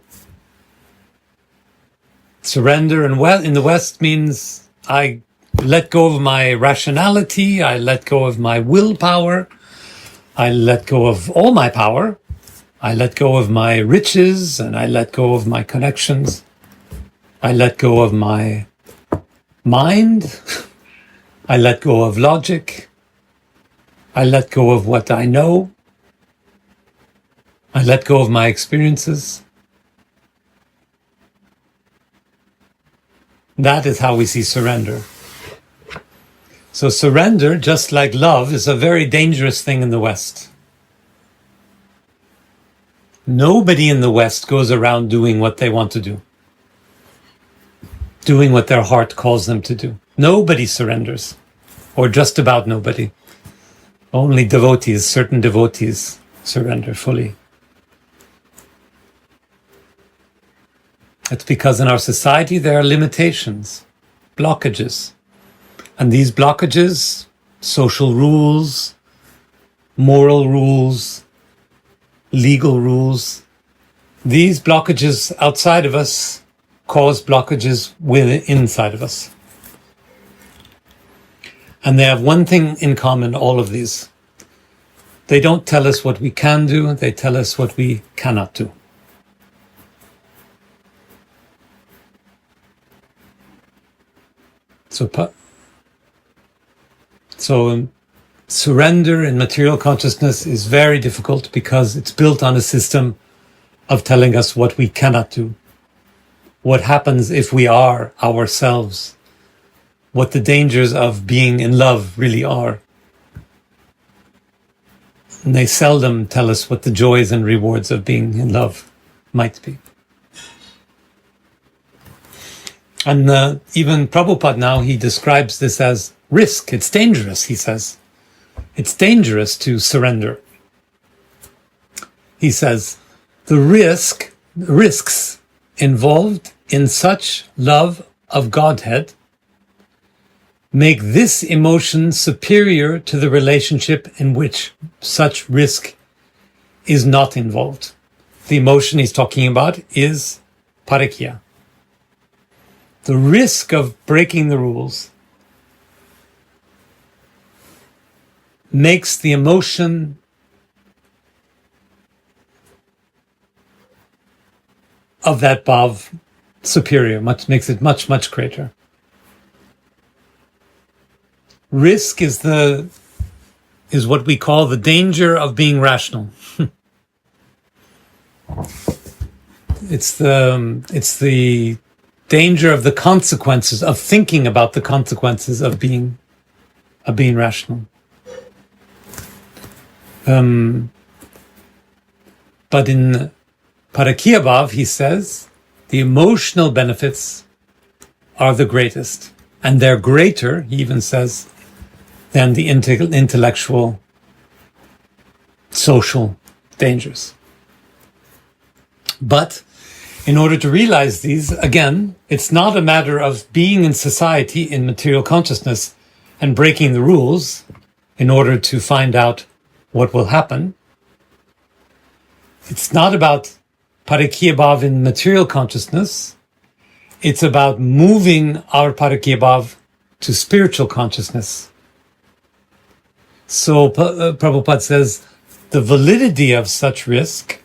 S1: Surrender in the West means I let go of my rationality, I let go of my willpower, I let go of all my power, I let go of my riches and I let go of my connections. I let go of my mind. I let go of logic. I let go of what I know. I let go of my experiences. That is how we see surrender. So surrender, just like love, is a very dangerous thing in the West. Nobody in the West goes around doing what they want to do, doing what their heart calls them to do. Nobody surrenders, or just about nobody. Only devotees, certain devotees, surrender fully. It's because in our society there are limitations, blockages. And these blockages, social rules, moral rules, legal rules, these blockages outside of us cause blockages inside of us. And they have one thing in common, all of these. They don't tell us what we can do, they tell us what we cannot do. So surrender in material consciousness is very difficult because it's built on a system of telling us what we cannot do, what happens if we are ourselves, what the dangers of being in love really are. And they seldom tell us what the joys and rewards of being in love might be. And even Prabhupada now, he describes this as risk. It's dangerous, he says. It's dangerous to surrender. He says, the risks involved in such love of Godhead make this emotion superior to the relationship in which such risk is not involved. The emotion he's talking about is parakya. The risk of breaking the rules makes the emotion of that bhav superior, makes it much greater. Risk is what we call the danger of being rational. It's the danger of the consequences, of thinking about the consequences of being rational. But in Parakya Bhav, he says, the emotional benefits are the greatest. And they're greater, he even says, than the intellectual, social dangers. But in order to realize these, again, it's not a matter of being in society in material consciousness and breaking the rules in order to find out what will happen. It's not about Parakya Bhav in material consciousness. It's about moving our Parakya Bhav to spiritual consciousness. So Prabhupada says the validity of such risk,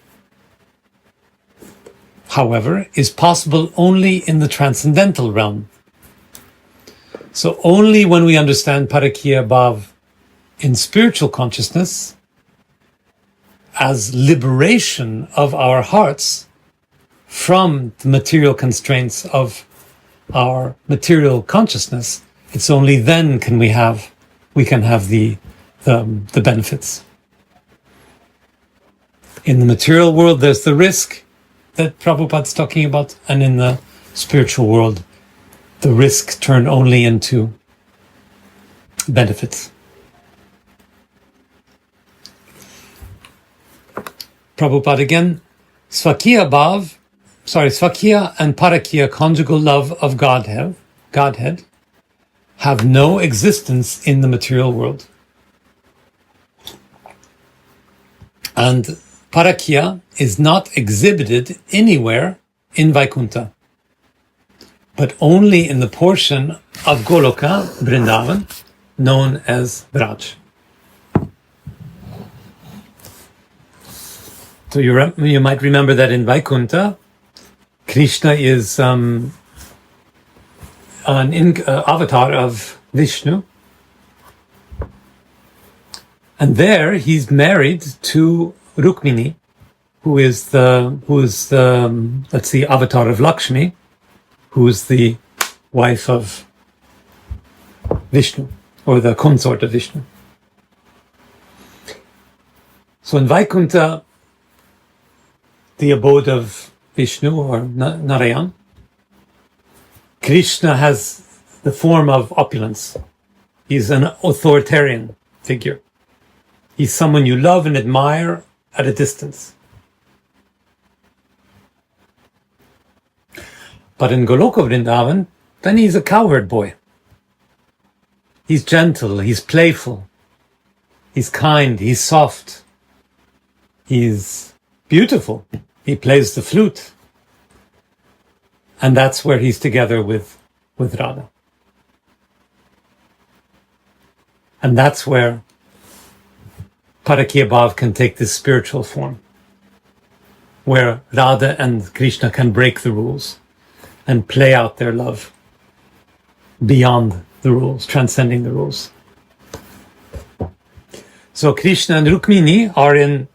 S1: however, is possible only in the transcendental realm. So only when we understand Parakya Bhav in spiritual consciousness as liberation of our hearts from the material constraints of our material consciousness, it's only then we can have the benefits. In the material world, there's the risk that Prabhupada's talking about, and in the spiritual world, the risk turned only into benefits. Prabhupada again, Svakya and Parakya conjugal love of Godhead have no existence in the material world. And Parakya is not exhibited anywhere in Vaikuntha, but only in the portion of Goloka, Vrindavan, known as Braj. So you might remember that in Vaikuntha, Krishna is an avatar of Vishnu. And there he's married to Rukmini, who is the avatar of Lakshmi, who is the wife of Vishnu, or the consort of Vishnu. So in Vaikuntha, the abode of Vishnu or Narayan, Krishna has the form of opulence. He's an authoritarian figure. He's someone you love and admire at a distance. But in Goloka Vrindavan, then he's a cowherd boy. He's gentle, he's playful, he's kind, he's soft, he's beautiful. He plays the flute. And that's where he's together with Radha. And that's where Parakya Bhav can take this spiritual form, where Radha and Krishna can break the rules and play out their love beyond the rules, transcending the rules. So Krishna and Rukmini are in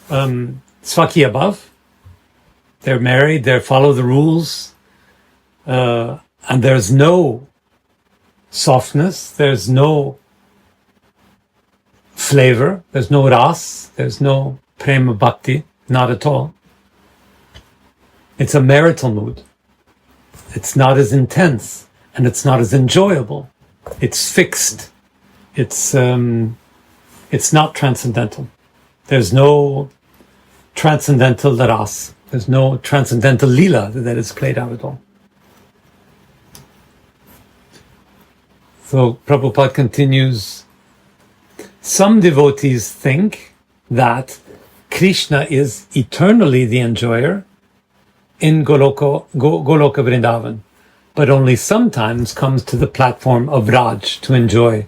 S1: Svakya Bhav. They're married, they follow the rules, and there's no softness, there's no flavor, there's no ras, there's no prema bhakti, not at all. It's a marital mood. It's not as intense, and it's not as enjoyable. It's fixed. It's not transcendental. There's no transcendental ras. There's no transcendental lila that is played out at all. So Prabhupada continues, some devotees think that Krishna is eternally the enjoyer in Goloka Vrindavan, but only sometimes comes to the platform of Raj to enjoy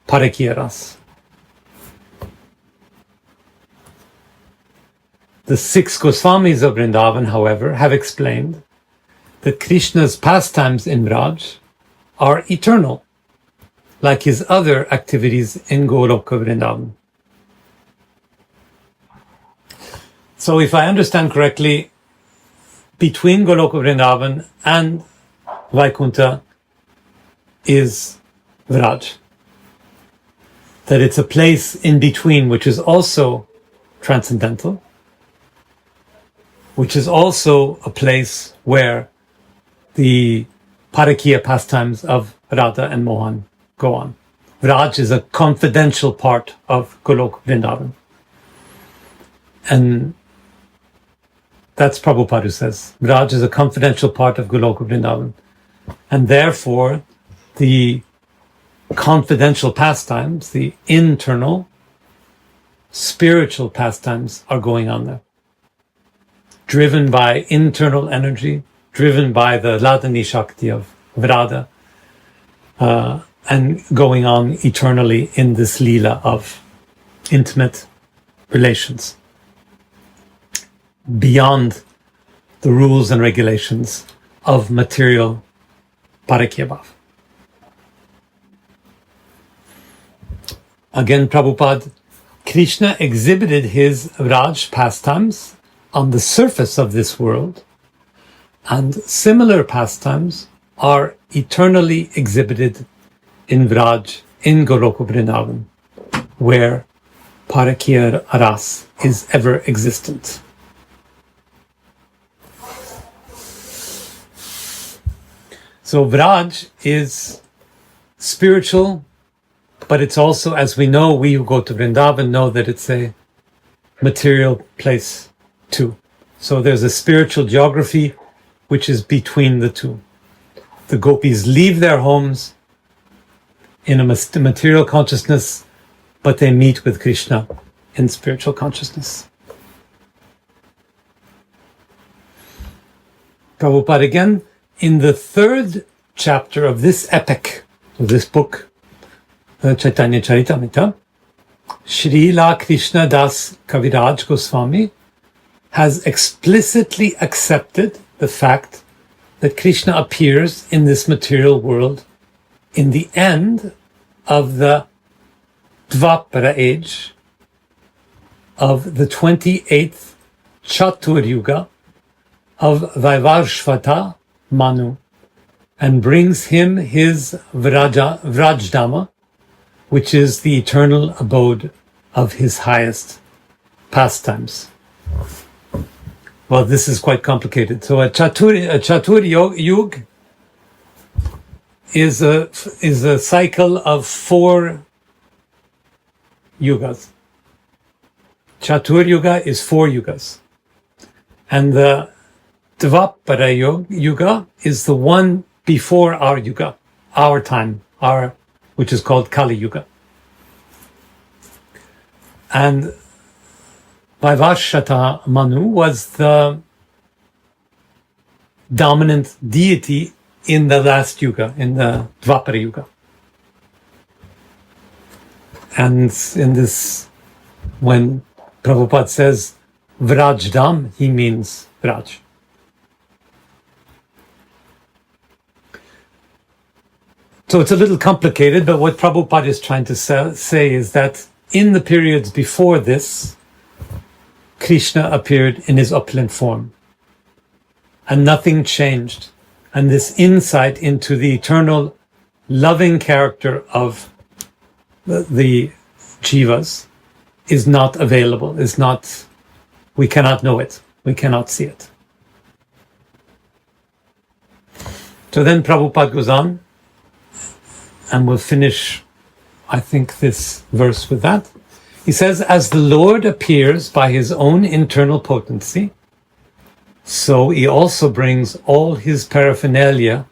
S1: Parakya Ras. The 6 Goswamis of Vrindavan, however, have explained that Krishna's pastimes in Raj are eternal, like his other activities in Goloka Vrindavan. So if I understand correctly, between Goloka Vrindavan and Vaikuntha is Vraj. That it's a place in between which is also transcendental, which is also a place where the Parakya pastimes of Radha and Mohan go on. Vraj is a confidential part of Goloka Vrindavan. And that's Prabhupada who says, Vraj is a confidential part of Goloka Vrindavan. And therefore, the confidential pastimes, the internal, spiritual pastimes are going on there. Driven by internal energy, driven by the Ladani Shakti of Radha, and going on eternally in this Leela of intimate relations, beyond the rules and regulations of material Parakya Bhav. Again, Prabhupada, Krishna exhibited his Raj pastimes on the surface of this world, and similar pastimes are eternally exhibited in Vraj, in Goloka Vrindavan, where Parakya Ras is ever existent. So Vraj is spiritual, but it's also, as we know, we who go to Vrindavan know that it's a material place too. So there's a spiritual geography which is between the two. The gopis leave their homes in a material consciousness, but they meet with Krishna in spiritual consciousness. Prabhupada again, in the 3rd chapter of this epic, of this book, Caitanya Charitamrta, Srila Krishna Das Kaviraj Goswami has explicitly accepted the fact that Krishna appears in this material world in the end of the Dvapara age of the 28th Chatur Yuga of Vaivarshvata Manu, and brings him his Vrajdama, which is the eternal abode of his highest pastimes. Well, this is quite complicated. So a Chatur Yug is a cycle of 4 yugas. Chatur Yuga is 4 yugas. And the Dvapara Yuga is the one before our Yuga, our time, which is called Kali Yuga. And Vaivashvata Manu was the dominant deity in the last Yuga, in the Dvapara Yuga. And in this, when Prabhupada says Vrajdam, he means Vraj. So it's a little complicated, but what Prabhupada is trying to say is that in the periods before this, Krishna appeared in his opulent form, and nothing changed. And this insight into the eternal loving character of the jivas is not available, we cannot know it, we cannot see it. So then Prabhupada goes on, and we'll finish, I think, this verse with that. He says, as the Lord appears by his own internal potency, so he also brings all his paraphernalia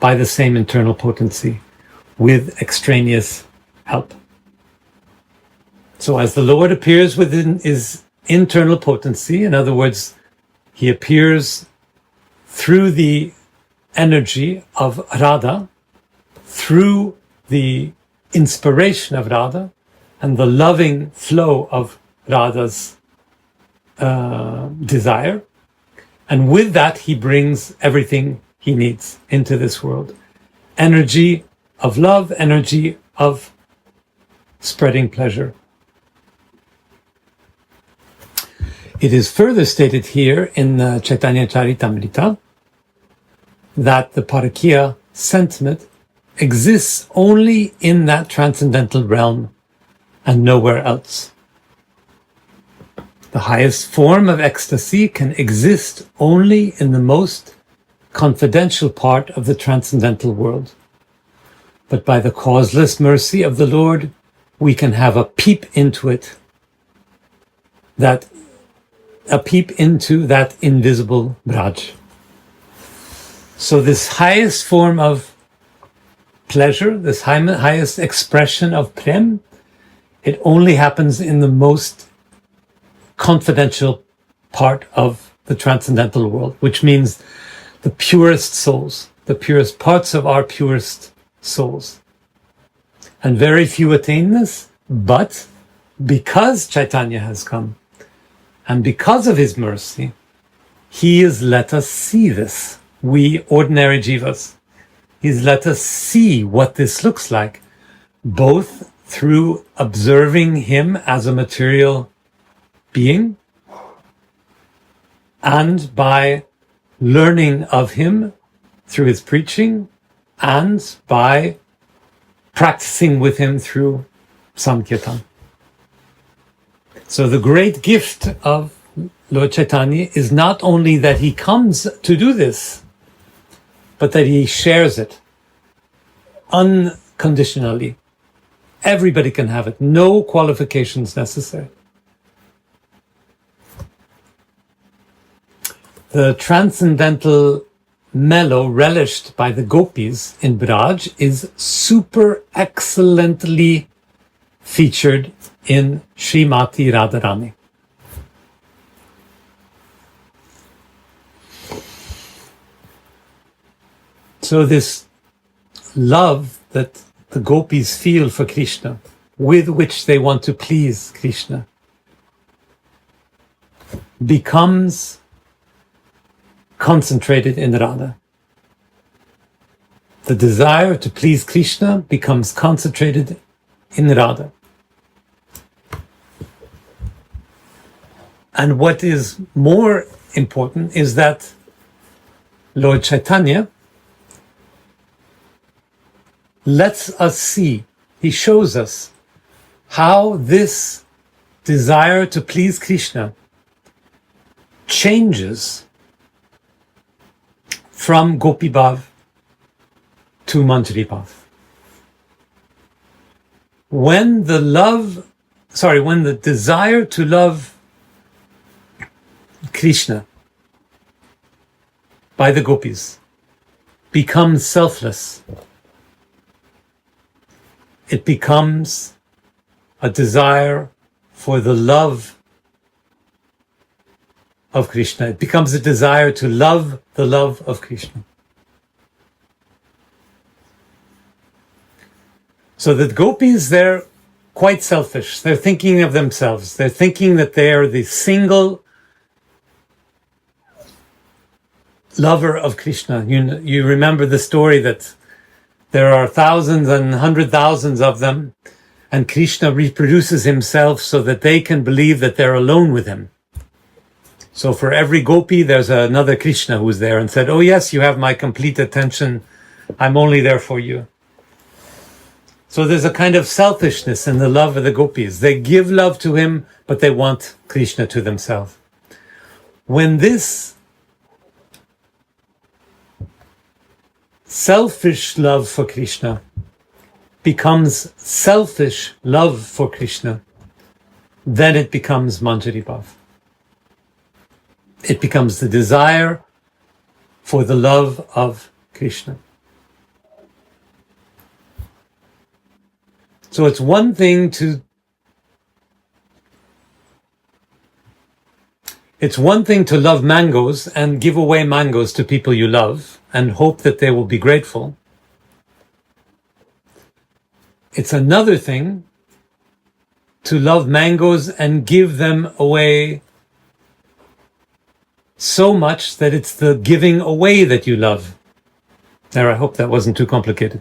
S1: by the same internal potency, with extraneous help. So as the Lord appears within his internal potency, in other words, he appears through the energy of Radha, through the inspiration of Radha, and the loving flow of Radha's desire. And with that, he brings everything he needs into this world. Energy of love, energy of spreading pleasure. It is further stated here in the Caitanya Charitamrta that the Parakya sentiment exists only in that transcendental realm and nowhere else. The highest form of ecstasy can exist only in the most confidential part of the transcendental world. But by the causeless mercy of the Lord, we can have a peep into it, a peep into that invisible Braj. So this highest form of pleasure, this highest expression of prem, it only happens in the most confidential part of the transcendental world, which means the purest souls, the purest parts of our purest souls. And very few attain this, but because Caitanya has come, and because of his mercy, he has let us see this, we ordinary jivas. He's let us see what this looks like, both through observing him as a material being and by learning of him through his preaching and by practicing with him through Sankirtan. So the great gift of Lord Caitanya is not only that he comes to do this, but that he shares it unconditionally. Everybody can have it. No qualifications necessary. The transcendental mellow relished by the gopis in Braj is super excellently featured in Srimati Radharani. So this love that the gopis feel for Krishna, with which they want to please Krishna, becomes concentrated in Radha. The desire to please Krishna becomes concentrated in Radha. And what is more important is that Lord Caitanya lets us see, he shows us how this desire to please Krishna changes from Gopi Bhav to Manjari Bhav. When the desire to love Krishna by the gopis becomes selfless, it becomes a desire for the love of Krishna. It becomes a desire to love the love of Krishna. So that gopis, they're quite selfish. They're thinking of themselves. They're thinking that they are the single lover of Krishna. You remember the story that there are thousands and 100,000s of them, and Krishna reproduces himself so that they can believe that they're alone with him. So for every gopi, there's another Krishna who's there and said, "Oh yes, you have my complete attention. I'm only there for you." So there's a kind of selfishness in the love of the gopis. They give love to him, but they want Krishna to themselves. When this selfish love for Krishna becomes selfish love for Krishna, then it becomes Manjari Bhav. It becomes the desire for the love of Krishna. So it's one thing to love mangoes and give away mangoes to people you love and hope that they will be grateful. It's another thing to love mangoes and give them away so much that it's the giving away that you love. There, I hope that wasn't too complicated.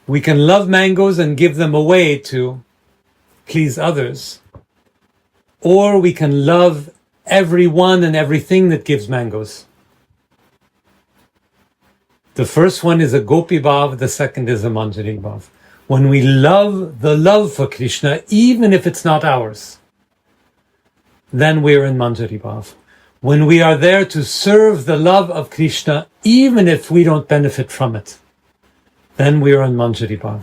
S1: We can love mangoes and give them away to please others, or we can love everyone and everything that gives mangoes. The first one is a Gopi Bhav, the second is a Manjari Bhav. When we love the love for Krishna, even if it's not ours, then we're in Manjari Bhav. When we are there to serve the love of Krishna, even if we don't benefit from it, then we are in Manjari Bhav.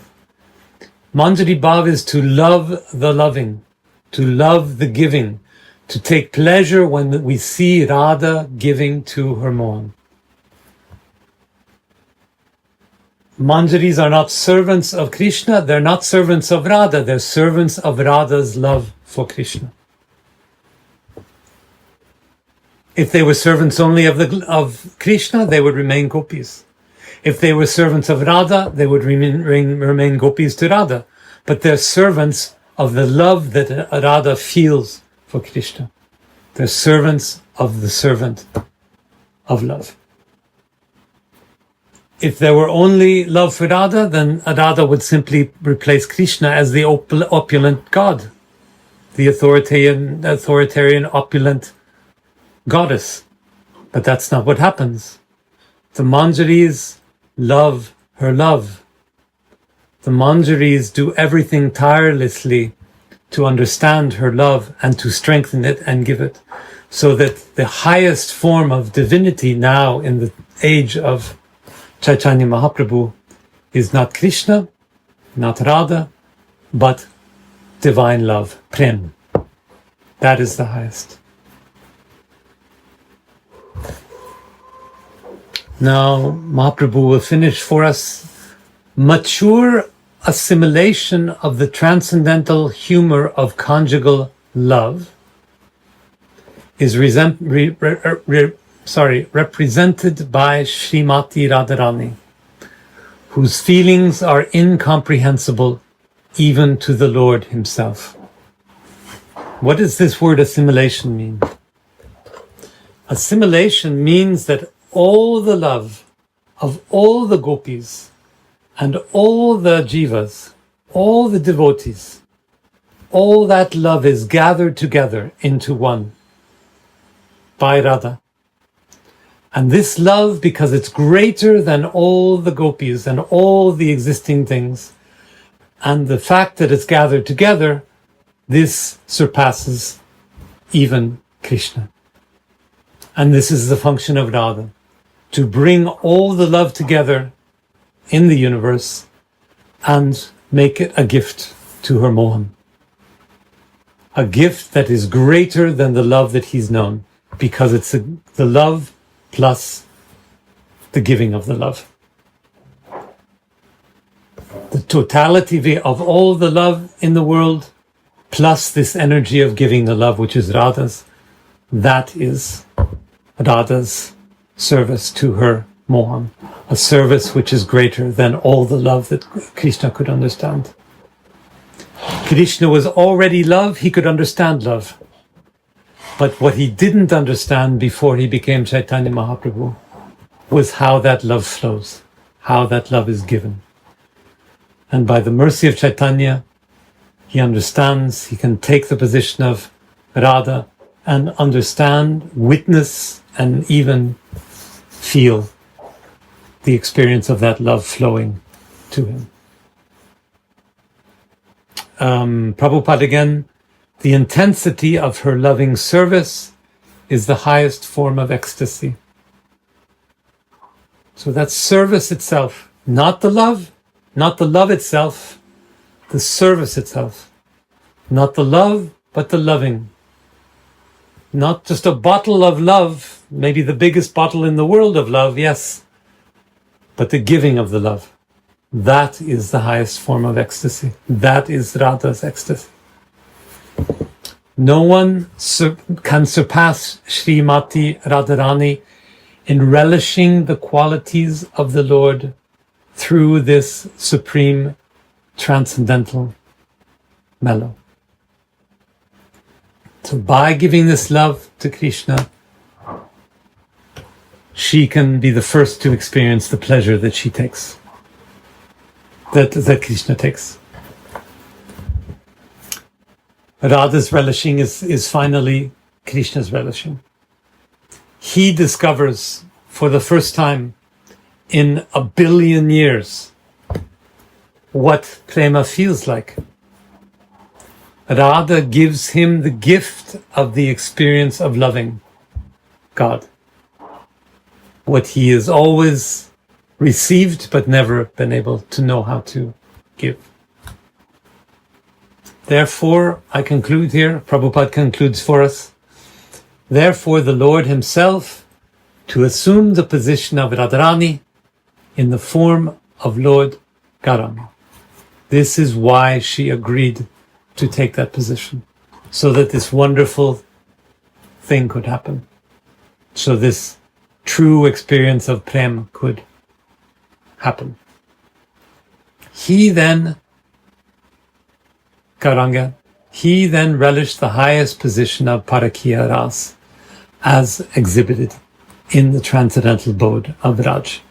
S1: Manjari Bhav is to love the loving, to love the giving, to take pleasure when we see Radha giving to her Mohan. Manjaris are not servants of Krishna, they're not servants of Radha, they're servants of Radha's love for Krishna. If they were servants only of Krishna, they would remain gopis. If they were servants of Radha, they would remain gopis to Radha. But they're servants of the love that Radha feels for Krishna. They're servants of the servant of love. If there were only love for Radha, then Radha would simply replace Krishna as the opulent god, the authoritarian opulent goddess. But that's not what happens. The Manjaris love her love. The Manjaris do everything tirelessly to understand her love and to strengthen it and give it, so that the highest form of divinity now in the age of Caitanya Mahaprabhu is not Krishna, not Radha, but divine love, Prem. That is the highest. Now, Mahaprabhu will finish for us. Mature assimilation of the transcendental humor of conjugal love is represented by Srimati Radharani, whose feelings are incomprehensible even to the Lord himself. What does this word assimilation mean? Assimilation means that all the love of all the gopis and all the jivas, all the devotees, all that love is gathered together into one by Radha. And this love, because it's greater than all the gopis and all the existing things, and the fact that it's gathered together, this surpasses even Krishna. And this is the function of Radha, to bring all the love together in the universe and make it a gift to her Mohan. A gift that is greater than the love that he's known, because it's the love plus the giving of the love. The totality of all the love in the world, plus this energy of giving the love, which is Radha's, that is Radha's service to her Mohan, a service which is greater than all the love that Krishna could understand. Krishna was already love, he could understand love. But what he didn't understand before he became Chaitanya Mahaprabhu was how that love flows, how that love is given. And by the mercy of Chaitanya, he understands, he can take the position of Radha and understand, witness, and even feel the experience of that love flowing to him. Prabhupada again, the intensity of her loving service is the highest form of ecstasy. So that's service itself, not the love itself, the service itself. Not the love, but the loving. Not just a bottle of love, maybe the biggest bottle in the world of love, yes, but the giving of the love. That is the highest form of ecstasy. That is Radha's ecstasy. No one can surpass Srimati Radharani in relishing the qualities of the Lord through this supreme transcendental mellow. So by giving this love to Krishna, she can be the first to experience the pleasure that she takes, that Krishna takes. Radha's relishing is finally Krishna's relishing. He discovers for the first time in 1 billion years what prema feels like. Radha gives him the gift of the experience of loving God. What he has always received but never been able to know how to give. Therefore, I conclude here, Prabhupada concludes for us, therefore the Lord himself, to assume the position of Radharani in the form of Lord Gauranga. This is why she agreed to take that position, so that this wonderful thing could happen. So this true experience of prem could happen. He then, Gauranga, he then relished the highest position of Parakiya Ras as exhibited in the transcendental abode of Raj.